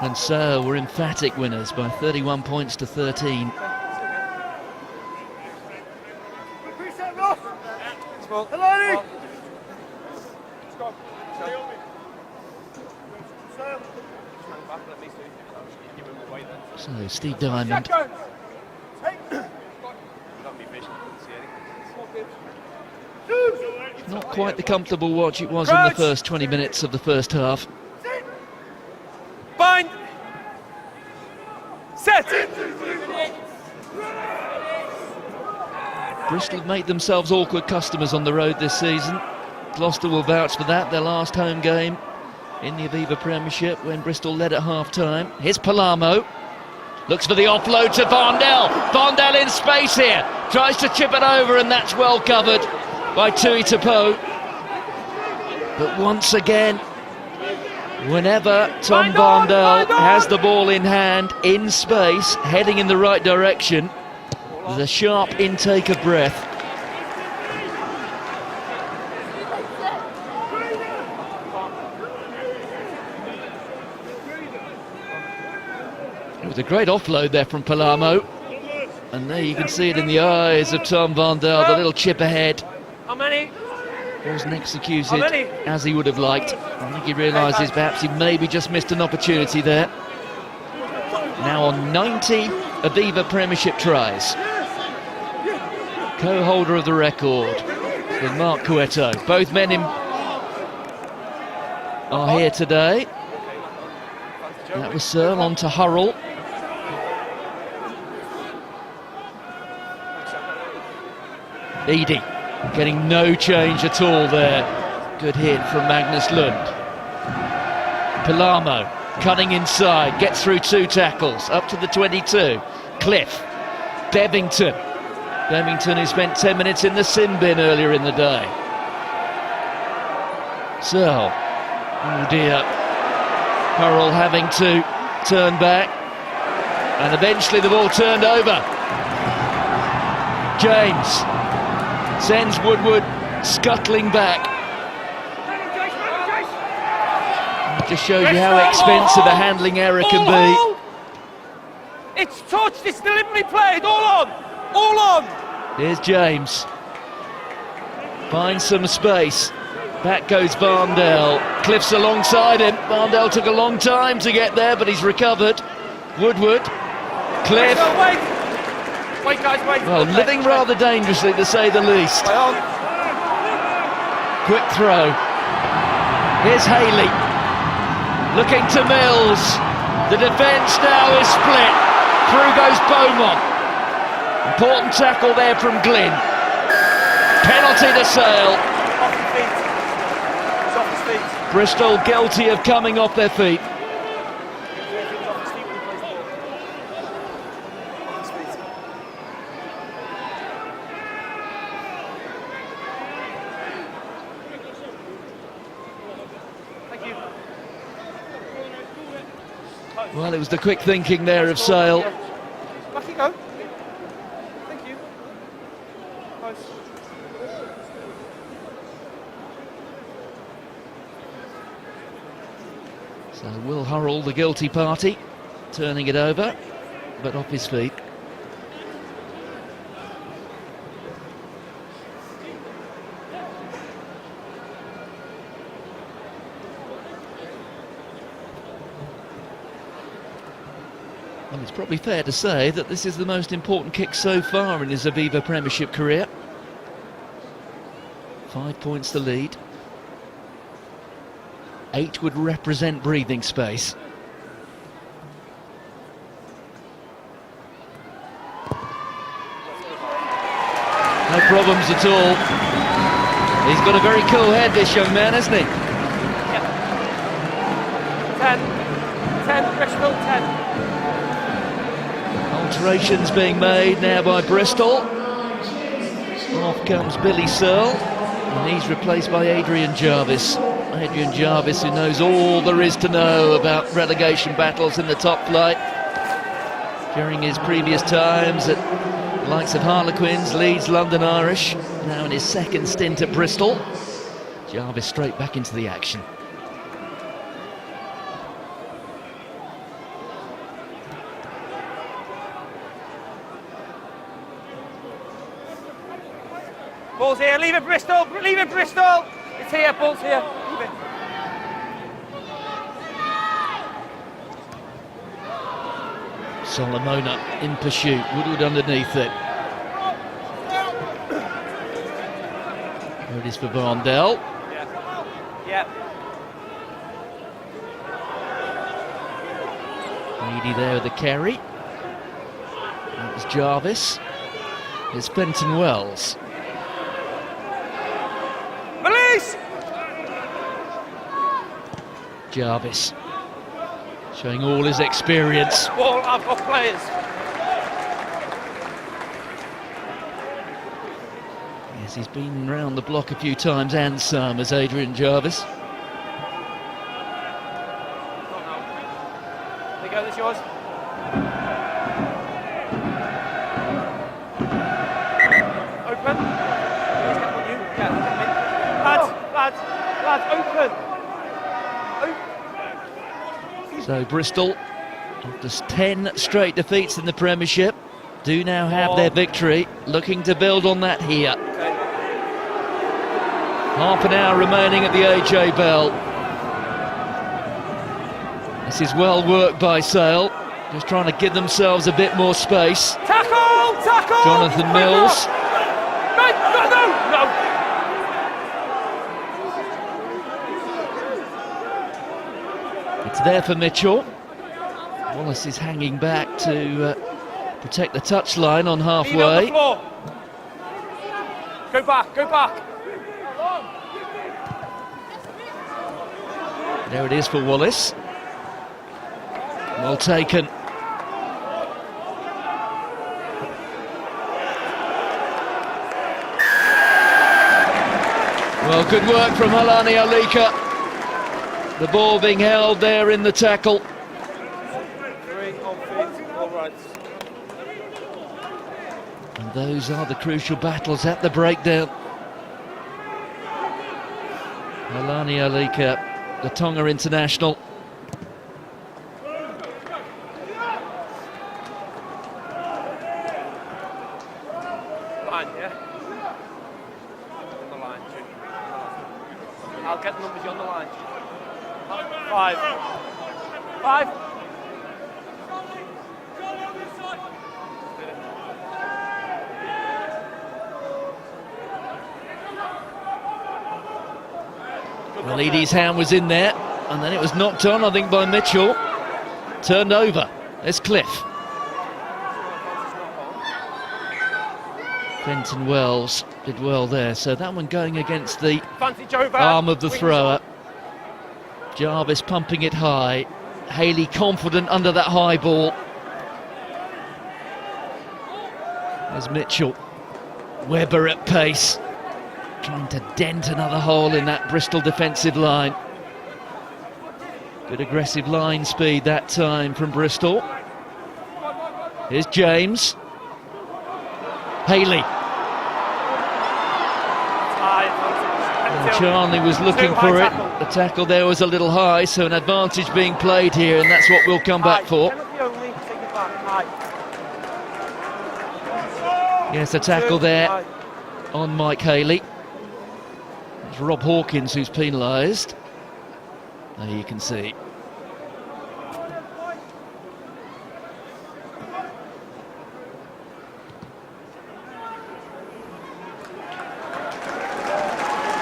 And Sale were emphatic winners by 31 points to 13. So Steve Diamond. Not quite the comfortable watch it was in the first 20 minutes of the first half. Bind. Set. Bristol have made themselves awkward customers on the road this season. Gloucester will vouch for that, their last home game in the Aviva Premiership when Bristol led at half-time. Here's Palermo. Looks for the offload to Varndell. Varndell in space here. Tries to chip it over, and that's well covered by Tui Tapo. But once again, whenever Tom Varndell has the ball in hand, in space, heading in the right direction, there's a sharp intake of breath. It was a great offload there from Palermo, and there you can see it in the eyes of Tom Varndell, the little chip ahead. How many? Wasn't executed as he would have liked. I think he realises perhaps he maybe just missed an opportunity there. Now on 90 Aviva Premiership tries. Co-holder of the record with Mark Cueto. Both men are here today. That was Searle on to Hurrell. Eadie getting no change at all there. Good hit from Magnus Lund. Palermo Cutting inside, gets through 2 tackles, up to the 22. Cliff, Bevington. Bevington, who spent 10 minutes in the sin bin earlier in the day. So, oh dear, Hurrell having to turn back, and eventually the ball turned over. James sends Woodward scuttling back. It just shows you how expensive a handling error can be. It's touched, it's deliberately played, all on! Here's James. Finds some space. Back goes Varndell. Cliff's alongside him. Varndell took a long time to get there, but he's recovered. Woodward. Cliff. Wait, guys, wait. Well, living rather dangerously, to say the least. Quick throw. Here's Haley. Looking to Mills. The defence now is split. Through goes Beaumont. Important tackle there from Glynn. Penalty to Sale. Off his feet. He's off his feet. Bristol guilty of coming off their feet. Well, it was the quick thinking there of Sale. Back you go. Thank you. Nice. So Will Hurrell, the guilty party, turning it over, but off his feet. Well, it's probably fair to say that this is the most important kick so far in his Aviva Premiership career. 5 points the lead. 8 would represent breathing space. No problems at all. He's got a very cool head, this young man, hasn't he? Yep. 10, Bristol, 10. Alterations being made now by Bristol. Off comes Billy Searle, and he's replaced by Adrian Jarvis. Adrian Jarvis, who knows all there is to know about relegation battles in the top flight. During his previous times at the likes of Harlequins, Leeds, London Irish, now in his second stint at Bristol. Jarvis straight back into the action. Ball's here, leave it Bristol, leave it Bristol! It's here, ball's here, leave it. Solomona in pursuit, Woodward underneath it. There it is for Varndell. Yeah. Needy there with the carry. That was Jarvis. Here's Fenton Wells. Release! Jarvis showing all his experience. Ball, I've got players. Yes, he's been round the block a few times and some, as Adrian Jarvis. There you go, that's yours. Open. Lads, open. So Bristol, after 10 straight defeats in the Premiership, do now have their victory, looking to build on that here. Okay. Half an hour remaining at the AJ Bell. This is well worked by Sale, just trying to give themselves a bit more space. Tackle! Jonathan Mills. No! It's there for Mitchell. Wallace is hanging back to protect the touchline on halfway. Go back. There it is for Wallace. Well taken. Well, good work from Halani Alika. The ball being held there in the tackle. 3 on feet, all right. And those are the crucial battles at the breakdown. Halani Alika, the Tonga international. Line, yeah? On the line, Jim. I'll get the numbers, you on the line. 5. 5. Well, Edie's hand was in there, and then it was knocked on, I think, by Mitchell. Turned over. There's Cliff. Quentin Wells did well there, so that one going against the arm of the thrower. Jarvis pumping it high. Haley confident under that high ball. There's Mitchell. Webber at pace, trying to dent another hole in that Bristol defensive line. Good aggressive line speed that time from Bristol. Here's James. Haley. And Charnley was looking for it. The tackle there was a little high, so an advantage being played here, and that's what we'll come back for. Yes, a tackle there on Mike Haley. It's Rob Hawkins who's penalised. There you can see.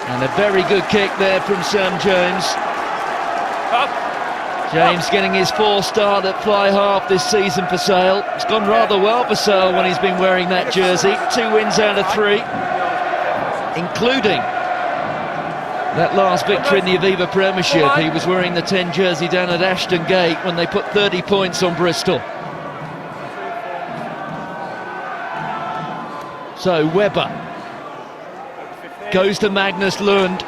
And a very good kick there from Sam James. James getting his 4th start at fly half this season for Sale. It's gone rather well for Sale when he's been wearing that jersey. 2 wins out of 3, including that last victory in the Aviva Premiership. He was wearing the 10 jersey down at Ashton Gate when they put 30 points on Bristol. So Webber goes to Magnus Lund.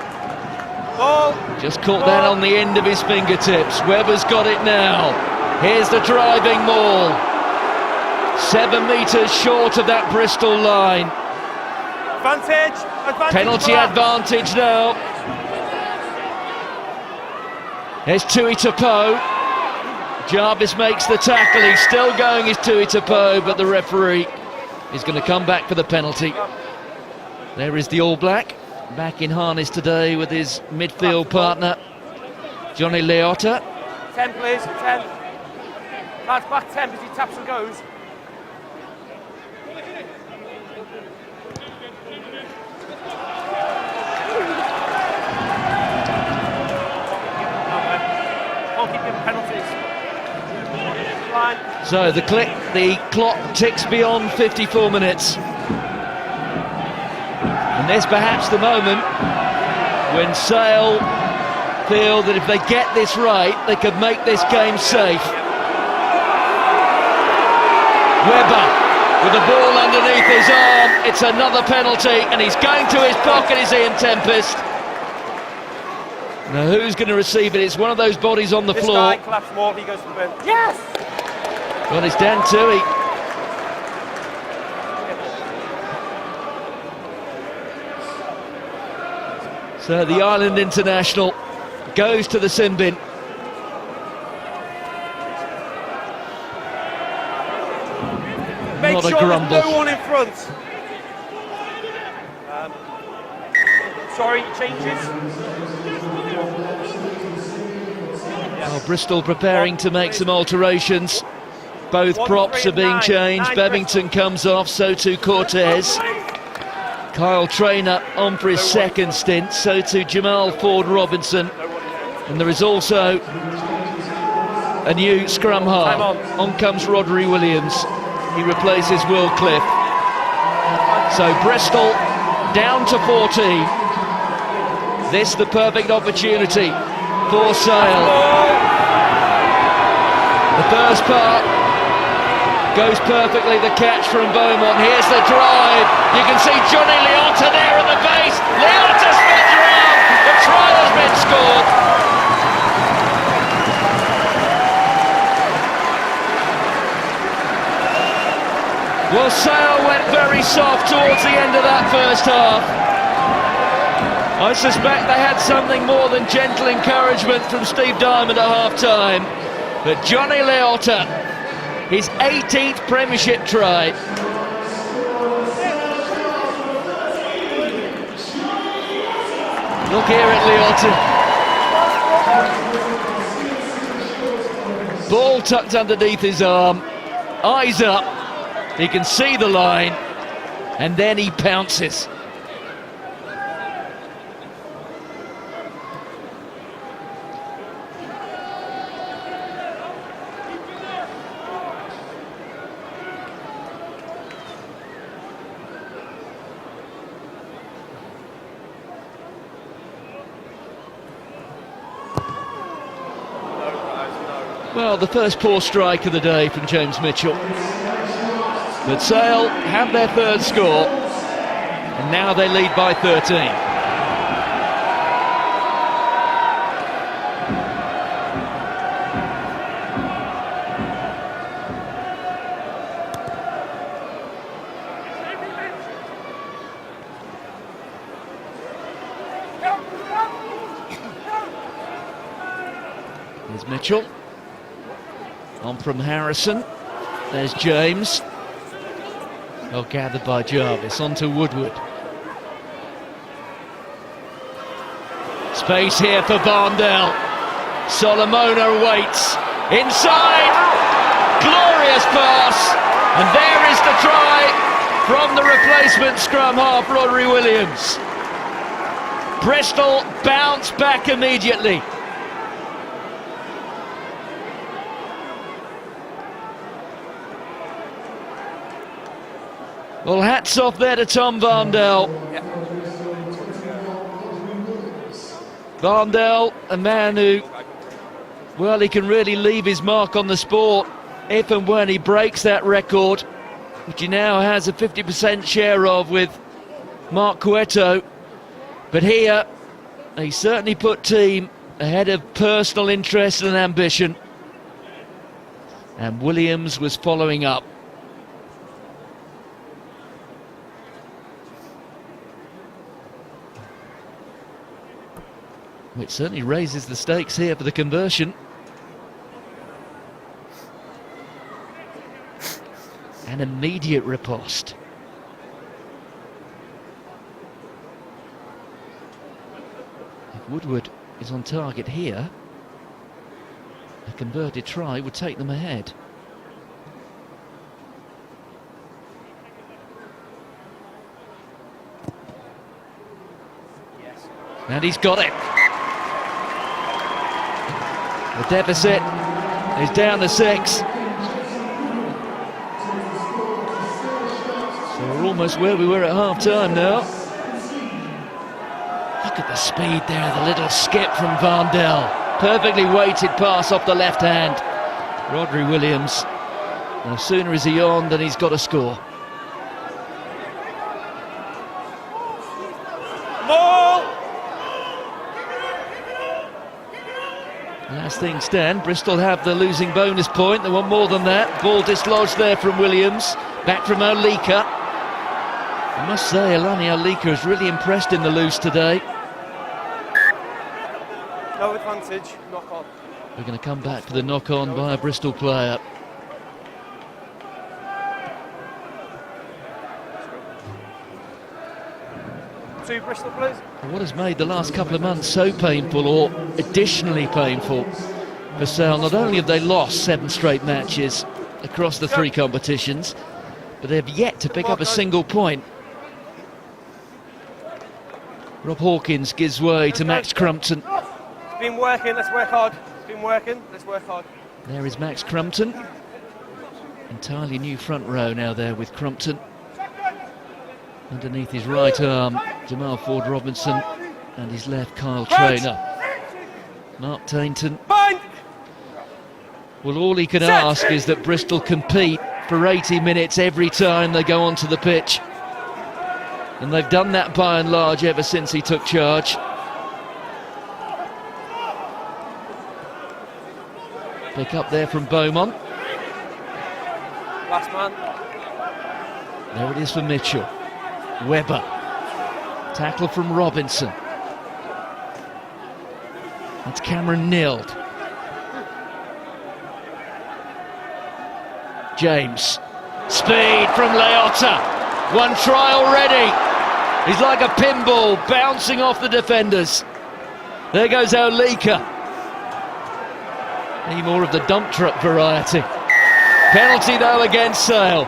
Just caught that on the end of his fingertips. Webber's got it now. Here's the driving maul. 7 metres short of that Bristol line. Advantage Penalty advantage now. There's Tui Tapo. Jarvis makes the tackle. He's still going his Tui Tapo, but the referee is going to come back for the penalty. There is the All Black, back in harness today with his midfield partner, Johnny Leotta. 10 please, 10. Lads, back 10 as he taps and goes. Can't keep giving penalties. Line. So the clock ticks beyond 54 minutes. And there's perhaps the moment when Sale feel that if they get this right, they could make this game safe. Webber with the ball underneath his arm. It's another penalty, and he's going to his pocket, is Ian Tempest. Now who's going to receive it? It's one of those bodies on the floor. This guy claps more, he goes to the bin. Yes! Well, it's Dan Tui. So the Ireland international goes to the sin bin. Make Not a sure grumble. there's no one in front. Sorry, changes. Well, Bristol preparing to make some alterations. Both props are being changed. Bevington comes off, so too Cortez. Kyle Traynor on for his 2nd stint, so too Jamal Ford-Robinson. And there is also a new scrum half. On comes Rodri Williams. He replaces Will Cliff. So Bristol down to 14. This the perfect opportunity for Sale. The first part goes perfectly, the catch from Beaumont. Here's the drive. You can see Johnny Leota there at the base. Leota spins around. The try has been scored. Well, Sale went very soft towards the end of that first half. I suspect they had something more than gentle encouragement from Steve Diamond at half-time. But Johnny Leota, his 18th Premiership try. Look here at Leota. Ball tucked underneath his arm, eyes up, he can see the line, and then he pounces. Well, the first poor strike of the day from James Mitchell. But Sale have their third score, and now they lead by 13. Here's Mitchell. On from Harrison. There's James. Well gathered by Jarvis. On to Woodward. Space here for Barndell. Solomona waits. Inside. Glorious pass. And there is the try from the replacement scrum half, Rodri Williams. Bristol bounce back immediately. Well, hats off there to Tom Barndell. Barndell, a man who, well, he can really leave his mark on the sport if and when he breaks that record, which he now has a 50% share of with Mark Cueto. But here, he certainly put team ahead of personal interest and ambition. And Williams was following up. Which certainly raises the stakes here for the conversion. An immediate riposte. If Woodward is on target here, a converted try would take them ahead. Yes. And he's got it. The deficit is down to 6. So we're almost where we were at half-time now. Look at the speed there, the little skip from Barndell. Perfectly weighted pass off the left hand. Rodri Williams. No sooner is he on than he's got a score. As things stand, Bristol have the losing bonus point. They want more than that. Ball dislodged there from Williams. Back from Olika. I must say, Alani Olika has really impressed in the loose today. No advantage, knock on. We're going to come back for the knock on by a Bristol player. Two Bristol players. What has made the last couple of months so painful, or additionally painful, for Sale? Not only have they lost 7 straight matches across the 3 competitions, but they've yet to pick up a single point. Rob Hawkins gives way to Max Crumpton. It's been working, let's work hard. It's been working, let's work hard. There is Max Crumpton. Entirely new front row now there with Crumpton. Underneath his right arm, Jamal Ford-Robinson, and his left, Kyle Traynor. Mark Tainton. Well, all he can ask is that Bristol compete for 80 minutes every time they go onto the pitch. And they've done that by and large ever since he took charge. Pick up there from Beaumont. Last man. There it is for Mitchell. Webber. Tackle from Robinson. That's Cameron Nild. James. Speed from Leotta. One try already. He's like a pinball bouncing off the defenders. There goes Olika. Any more of the dump truck variety. Penalty though against Sale.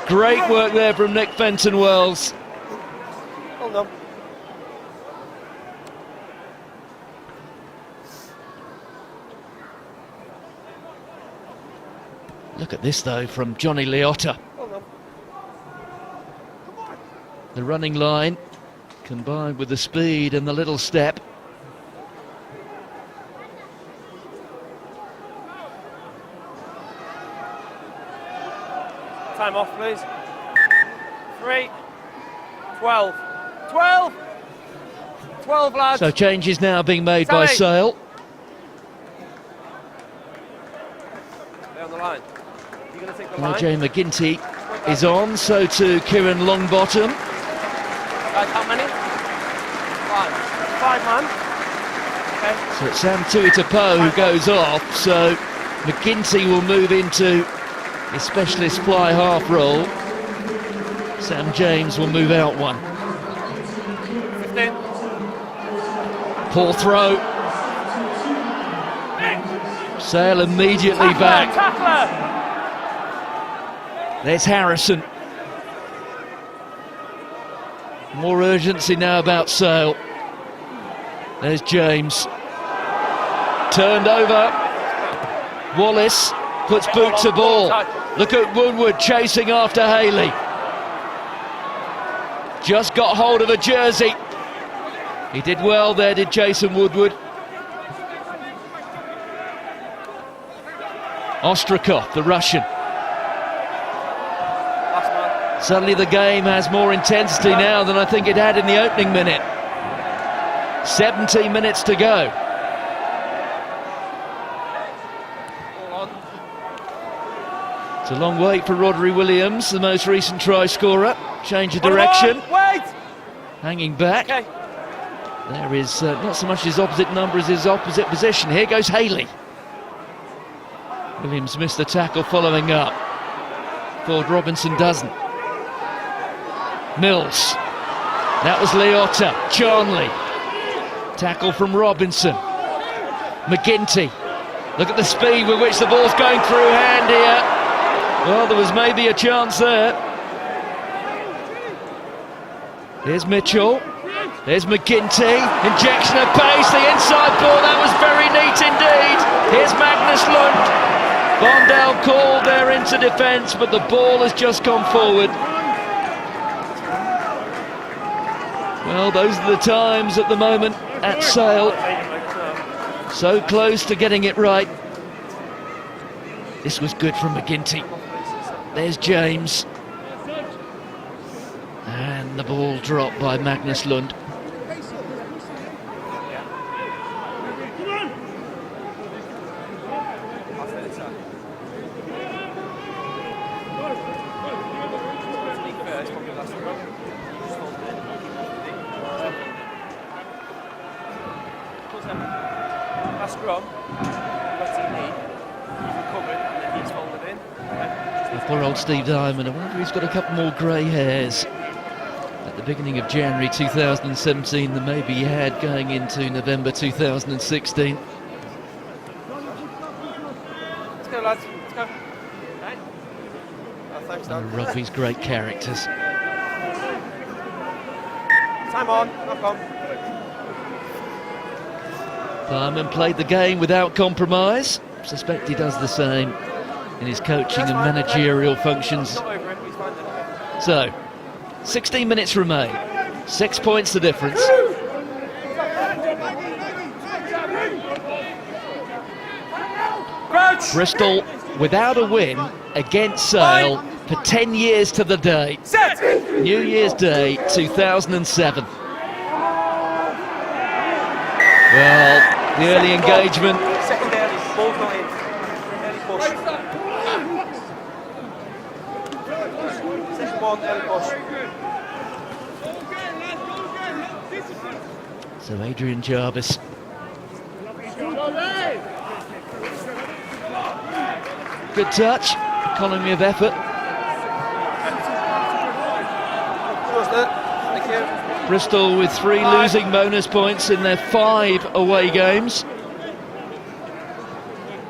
Great work there from Nick Fenton-Wells. Well done. Look at this though from Johnny Leotta. Well done. The running line combined with the speed and the little step. Time off, please. 3, 12. 12! 12, lads. So changes now being made by Sally. Sale. Stay on the line. You're going to take the line. Jay McGinty is on, so too Kieran Longbottom. Guys, how many? 5. 5 man. Okay. So it's Sam Tuitapo who goes off, so McGinty will move into his specialist fly half role. Sam James will move out one. 15. Poor throw. Sale immediately back. Tackler! There's Harrison. More urgency now about Sale. There's James. Turned over. Wallace puts boot to ball. Look at Woodward chasing after Haley. Just got hold of a jersey. He did well there, did Jason Woodward. Ostrakov, the Russian. Suddenly the game has more intensity now than I think it had in the opening minute. 17 minutes to go. It's a long wait for Rodri Williams, the most recent try scorer. Change of direction. Wait! Hanging back. Okay. There is not so much his opposite number as his opposite position. Here goes Haley. Williams missed the tackle following up. Ford Robinson doesn't. Mills. That was Leotta. Charnley. Tackle from Robinson. McGinty. Look at the speed with which the ball's going through hand here. Well, there was maybe a chance there. Here's Mitchell. There's McGinty. Injection of pace. The inside ball. That was very neat indeed. Here's Magnus Lund. Bondale called there into defence, but the ball has just gone forward. Well, those are the times at the moment at Sale. So close to getting it right. This was good from McGinty. There's James. And the ball dropped by Magnus Lund. Poor old Steve Diamond. I wonder if he's got a couple more grey hairs at the beginning of January 2017 than maybe he had going into November 2016. Let's go, lads. Let's go. Hey. Oh, thanks, Dan. Rugby's great characters. Time on. Knock on. Diamond played the game without compromise. Suspect he does the same in his coaching and managerial functions. So, 16 minutes remain. 6 points the difference. Crouch! Bristol without a win against Sale for 10 years to the day. Set! New Year's Day 2007. Well, the early engagement. Second early, ball's not in. Early push. Second one, early push. So Adrian Jarvis. Good touch, economy of effort. Thank you. Bristol with 3 losing bonus points in their 5 away games.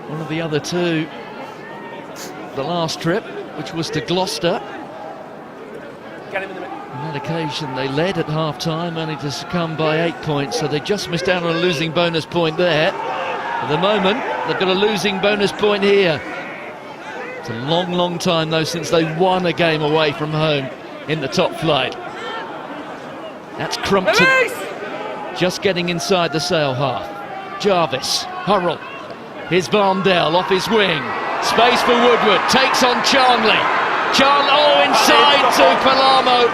One of the other 2, the last trip, which was to Gloucester. Get him in the middle. On that occasion they led at half-time, only to succumb by 8 points, so they just missed out on a losing bonus point there. At the moment, they've got a losing bonus point here. It's a long, long time, though, since they won a game away from home in the top flight. That's Crumpton, just getting inside the Sale half. Jarvis, Hurrell, here's Varndell off his wing. Space for Woodward, takes on Charnley. Inside to Palermo.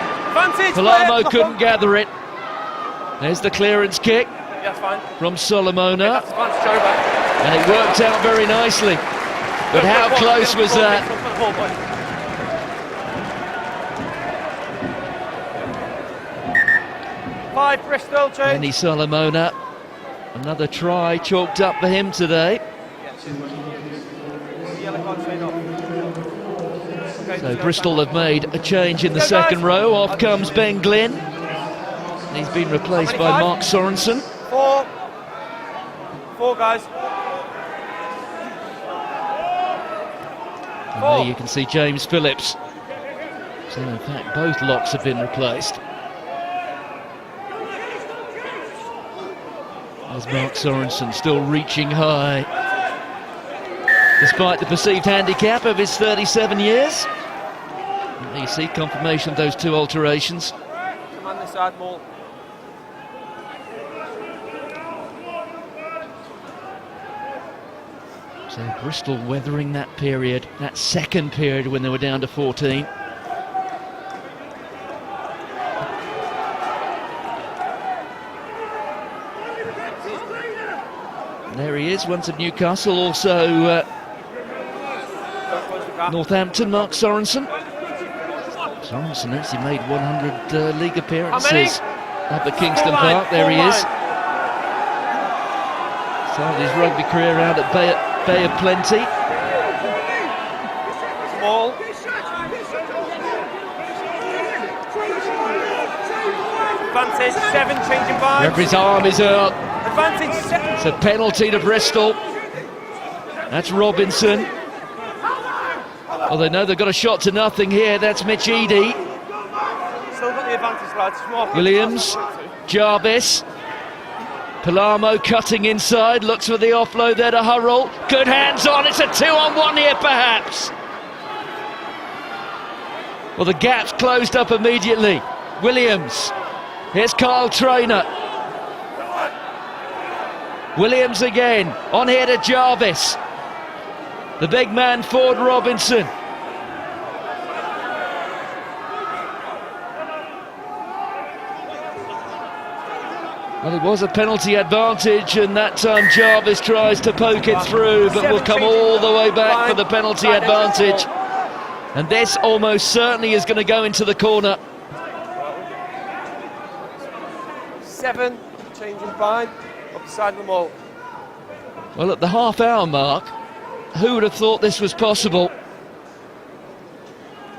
Palermo couldn't gather it. There's the clearance kick from Solomona. And it worked out very nicely. But how close was that? 5 Bristol, change. Benny Solomona, another try chalked up for him today. So Bristol have made a change in the second row. Off comes Ben Glynn. He's been replaced by Mark Sorensen. 4 guys. And there you can see James Phillips. So in fact both locks have been replaced. There's Mark Sorensen still reaching high, despite the perceived handicap of his 37 years. And there you see confirmation of those 2 alterations. Come on this side, Maul. So Bristol weathering that period, that second period when they were down to 14. And there he is, once at Newcastle, also Northampton, Mark Sorensen. Sorensen actually made 100 league appearances up at Kingston Park. There he is. Started his rugby career out at Bay of Plenty. Small. Advantage 7, changing vibes. Referee's arm is out. Advantage 7. It's a penalty to Bristol. That's Robinson. Well, they know they've got a shot to nothing here. That's Mitch Eadie. Still got the advantage, lads. Williams, Jarvis. Palermo cutting inside, looks for the offload there to Hurrell. Good hands on, it's a 2-on-1 here perhaps. Well, the gap's closed up immediately. Williams, here's Kyle Traynor. Williams again, on here to Jarvis. The big man, Ford Robinson. Well, it was a penalty advantage, and that time Jarvis tries to poke it through, but will come all the way back for the penalty advantage. And this almost certainly is going to go into the corner. 7, changing 5, up the side of the Maul. Well, at the half-hour mark, who would have thought this was possible?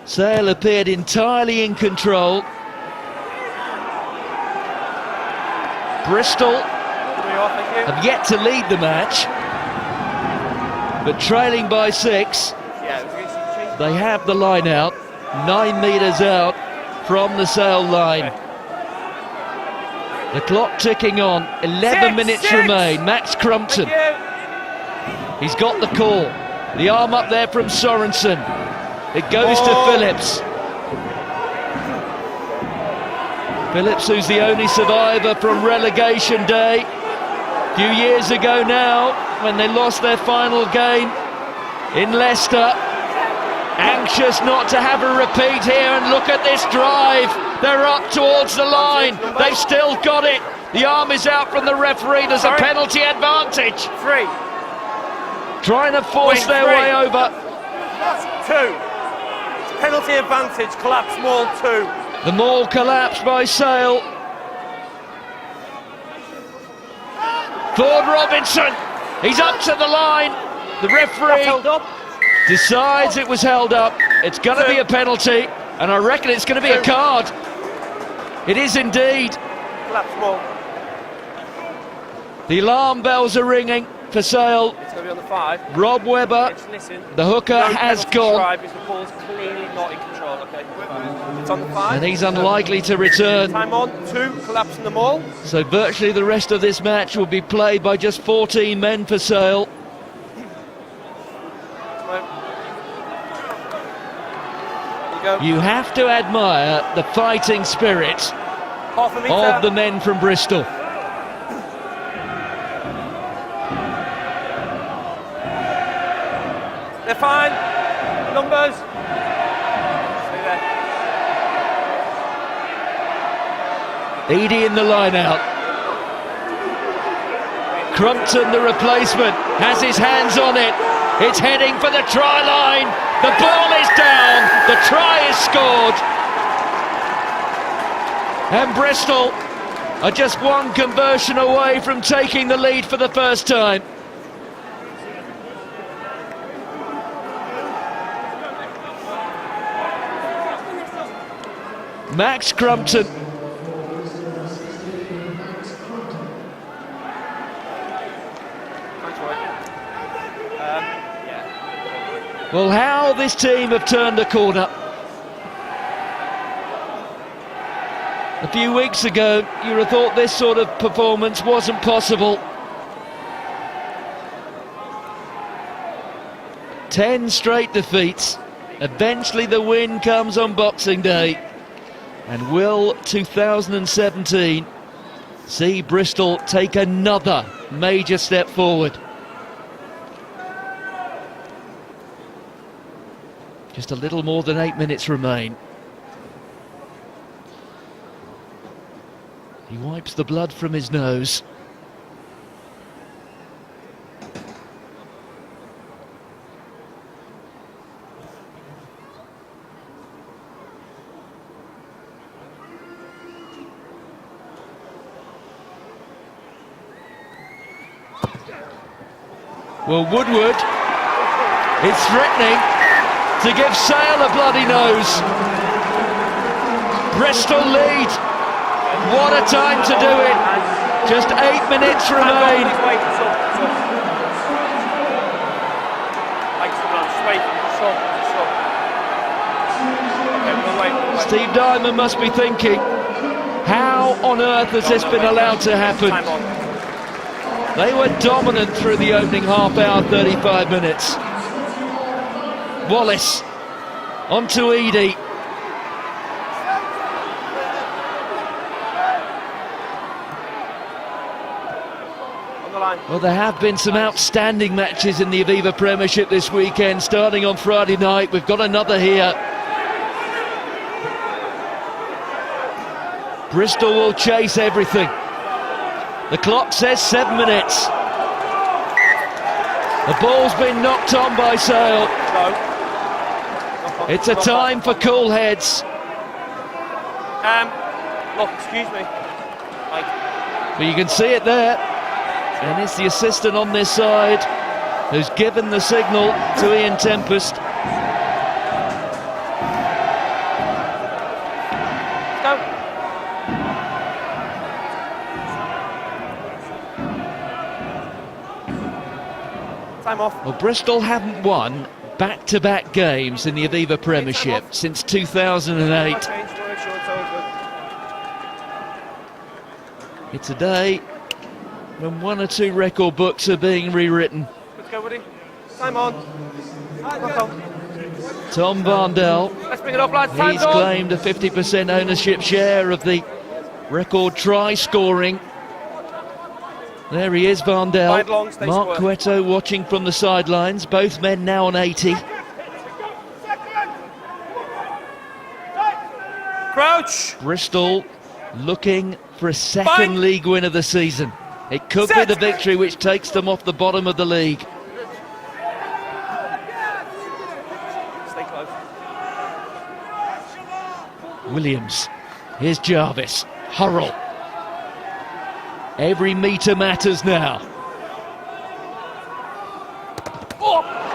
Sale appeared entirely in control. Bristol have yet to lead the match, but trailing by 6, they have the line out, 9 metres out from the Sale line. The clock ticking on, 11 minutes remain. Max Crumpton, he's got the call. The arm up there from Sorensen. It goes to Phillips. Phillips, who's the only survivor from relegation day. A few years ago now, when they lost their final game in Leicester. Anxious not to have a repeat here, and look at this drive. They're up towards the line. They've still got it. The arm is out from the referee. There's a penalty advantage. 3. Trying to force their way over. 2. Penalty advantage, collapse maul 2. The maul collapsed by Sale. Ford Robinson, he's up to the line. The referee decides it was held up. It's going to be a penalty, and I reckon it's going to be a card. It is indeed. Collapse maul. The alarm bells are ringing for Sale. It's going to be on the 5. Rob Webber, the hooker, has gone. The ball's clearly not in control, okay? It's on the 5. And he's unlikely to return. Time on, 2, collapsing the maul. So virtually the rest of this match will be played by just 14 men for Sale. You have to admire the fighting spirit of the men from Bristol. They're fine. Numbers. Stay there. Edie in the line out. Crumpton, the replacement, has his hands on it. It's heading for the try line. The ball is down. The try is scored. And Bristol are just one conversion away from taking the lead for the first time. Max Crumpton. Well, how this team have turned a corner. A few weeks ago, you would have thought this sort of performance wasn't possible. 10 straight defeats. Eventually the win comes on Boxing Day. And will 2017 see Bristol take another major step forward? Just a little more than 8 minutes remain. He wipes the blood from his nose. Well, Woodward is threatening to give Sale a bloody nose. Bristol lead. What a time to do it. Just 8 minutes remain. Steve Diamond must be thinking, how on earth has this been allowed to happen? They were dominant through the opening half hour, 35 minutes. Wallace onto Edie. Well, there have been some outstanding matches in the Aviva Premiership this weekend, starting on Friday night. We've got another here. Bristol will chase everything. The clock says 7 minutes. The ball's been knocked on by Sale. It's a time for cool heads. Look, excuse me. But you can see it there. And it's the assistant on this side who's given the signal to Ian Tempest. Go. Time off. Well, Bristol haven't won back-to-back games in the Aviva Premiership since 2008. It's a day when one or two record books are being rewritten. Let's go, Woody. Time on. Tom Varndell. Let's bring it up, lads. Time's He's on. claimed a 50% ownership share of the record try scoring. There he is, Vandel. Wide long, stay Mark square. Cueto watching from the sidelines. Both men now on 80. Crouch. Bristol looking for a second Bind. league win of the season. It could be the victory which takes them off the bottom of the league. Stay close. Williams. Here's Jarvis. Hurrell. Every metre matters now.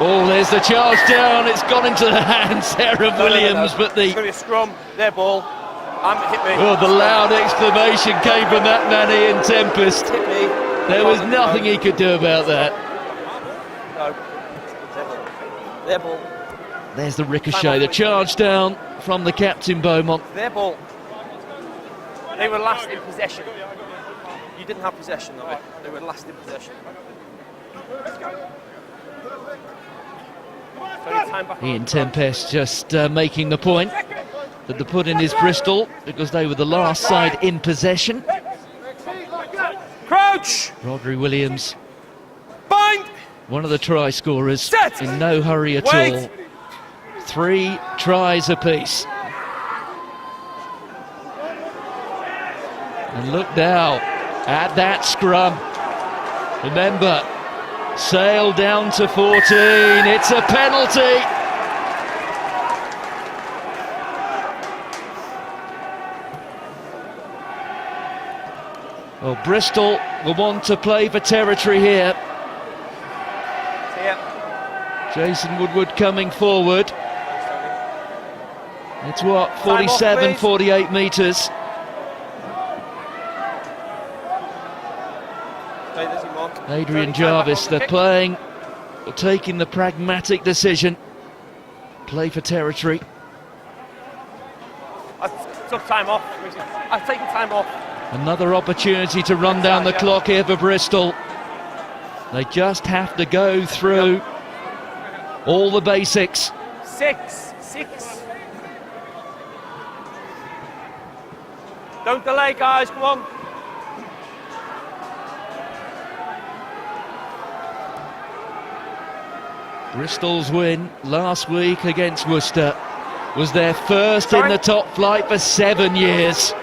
Oh, there's the charge down. It's gone into the hands there of Williams, but the... It's going to be a scrum. Their ball. Hit me. Oh, the loud exclamation came from that man Ian Tempest. Hit me. There was nothing he could do about that. No. Their ball. There's the ricochet, the charge down from the captain Beaumont. Their ball. They were last in possession. You didn't have possession of it. They were last in possession. Ian Tempest just making the point that the put-in is Bristol because they were the last side in possession. Crouch! Rodri Williams, Bind! one of the try scorers, Set. in no hurry at Wait. all. 3 tries apiece. And look now at that scrum. Remember, Sale down to 14. It's a penalty. Well, Bristol will want to play for territory here. Jason Woodward coming forward. It's what, 47, 48 metres. Adrian Jarvis, they're playing, or taking the pragmatic decision. Play for territory. I took time off. I've taken time off. Another opportunity to run down the clock here for Bristol. They just have to go through all the basics. 6. Don't delay, guys, come on. Bristol's win last week against Worcester was their first in the top flight for 7 years.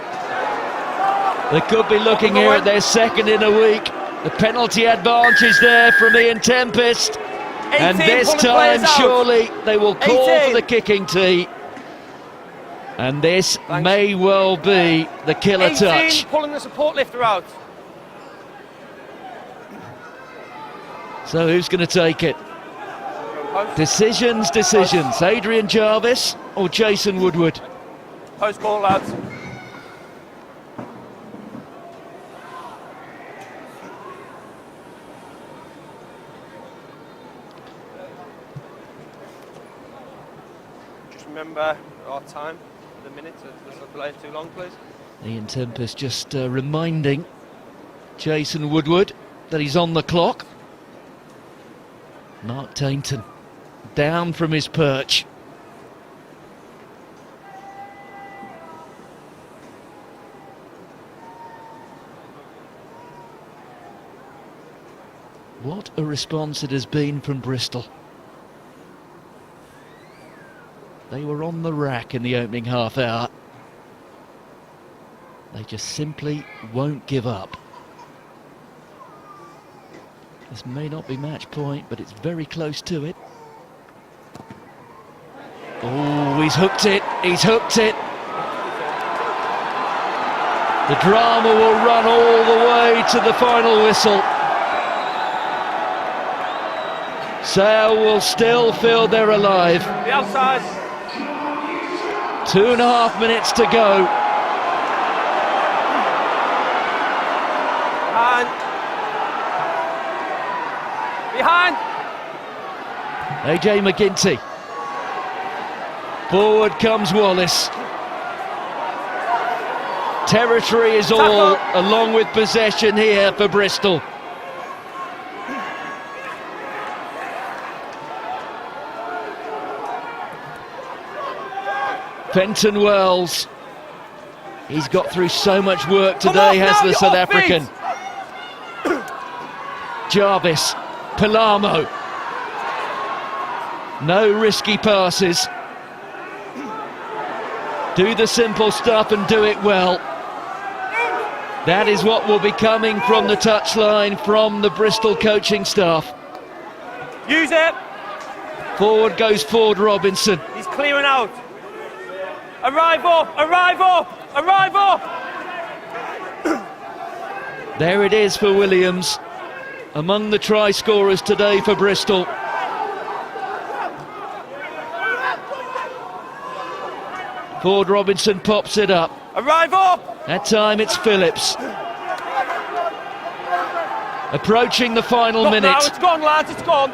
They could be looking here at their second in a week. The penalty advantage there from Ian Tempest. And this time, surely, they will call for the kicking tee. And this may well be the killer touch. Pulling the support lifter out. So who's going to take it? Decisions. Adrian Jarvis or Jason Woodward? Post call, lads. Just remember our time, the minutes. Let's not delay it too long, please. Ian Tempest just reminding Jason Woodward that he's on the clock. Mark Tainton down from his perch. What a response it has been from Bristol. They were on the rack in the opening half hour. They just simply won't give up. This may not be match point, but it's very close to it. Oh, he's hooked it. The drama will run all the way to the final whistle. Sale will still feel they're alive. The outside. 2.5 minutes to go. Behind. AJ McGinty. Forward comes Wallace. Territory is all, along with possession here for Bristol. Fenton Wells. He's got through so much work today, has the South African. Jarvis, Palamo. No risky passes. Do the simple stuff and do it well. That is what will be coming from the touchline from the Bristol coaching staff. Use it. Forward goes Ford Robinson. He's clearing out. Arrive up, arrive up, arrive up. There it is for Williams, among the try scorers today for Bristol. Ford Robinson pops it up. Arrive up. That time it's Phillips. Approaching the final Not minute. now, it's gone, lads, it's gone.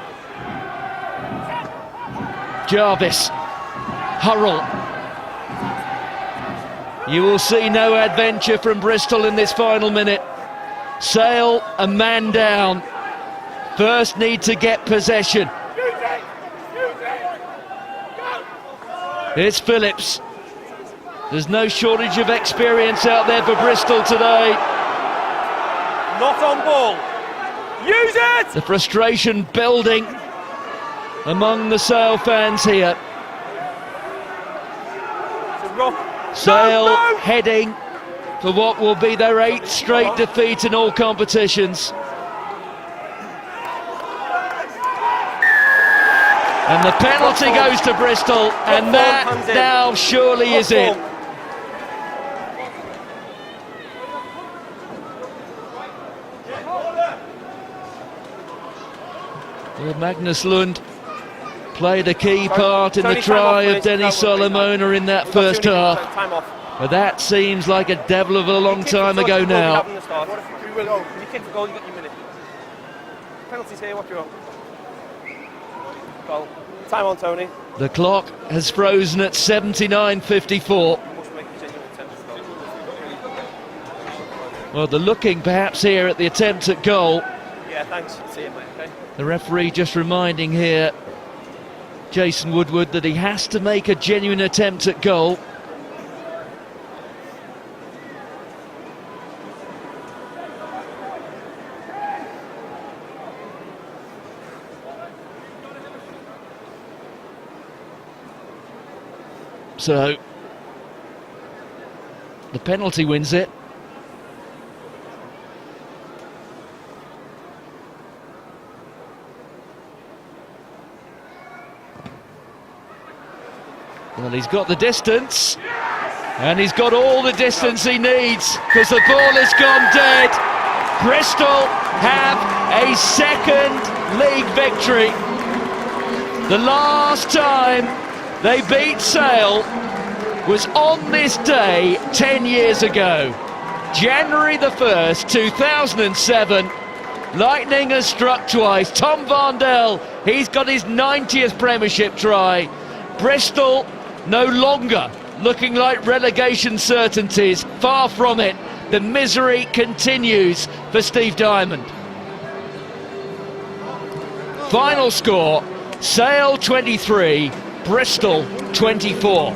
Jarvis, Hurrell. You will see no adventure from Bristol in this final minute. Sale, a man down. First need to get possession. It's Phillips. There's no shortage of experience out there for Bristol today. Not on ball. Use it! The frustration building among the Sale fans here. It's a rock. Sale No! heading for what will be their 8th straight defeat in all competitions. And the penalty goes to Bristol, and that now surely is it. Well, Magnus Lund played a key part in the try of Denny Solomona in that first half. But that seems like a devil of a long time ago now. You kick the goal, you got your minute. Penalties here, what do you want? Goal. Time on, Tony. The clock has frozen at 79:54. Well, they're looking perhaps here at the attempt at goal. Yeah, thanks. See you, mate. Okay. The referee just reminding here Jason Woodward that he has to make a genuine attempt at goal. So the penalty wins it. Well, he's got the distance, and he's got all the distance he needs, because the ball has gone dead. Bristol have a second league victory. The last time they beat Sale was on this day 10 years ago. January the 1st, 2007. Lightning has struck twice. Tom Varndell, he's got his 90th Premiership try. Bristol no longer looking like relegation certainties. Far from it. The misery continues for Steve Diamond. Final score, Sale 23, Bristol 24.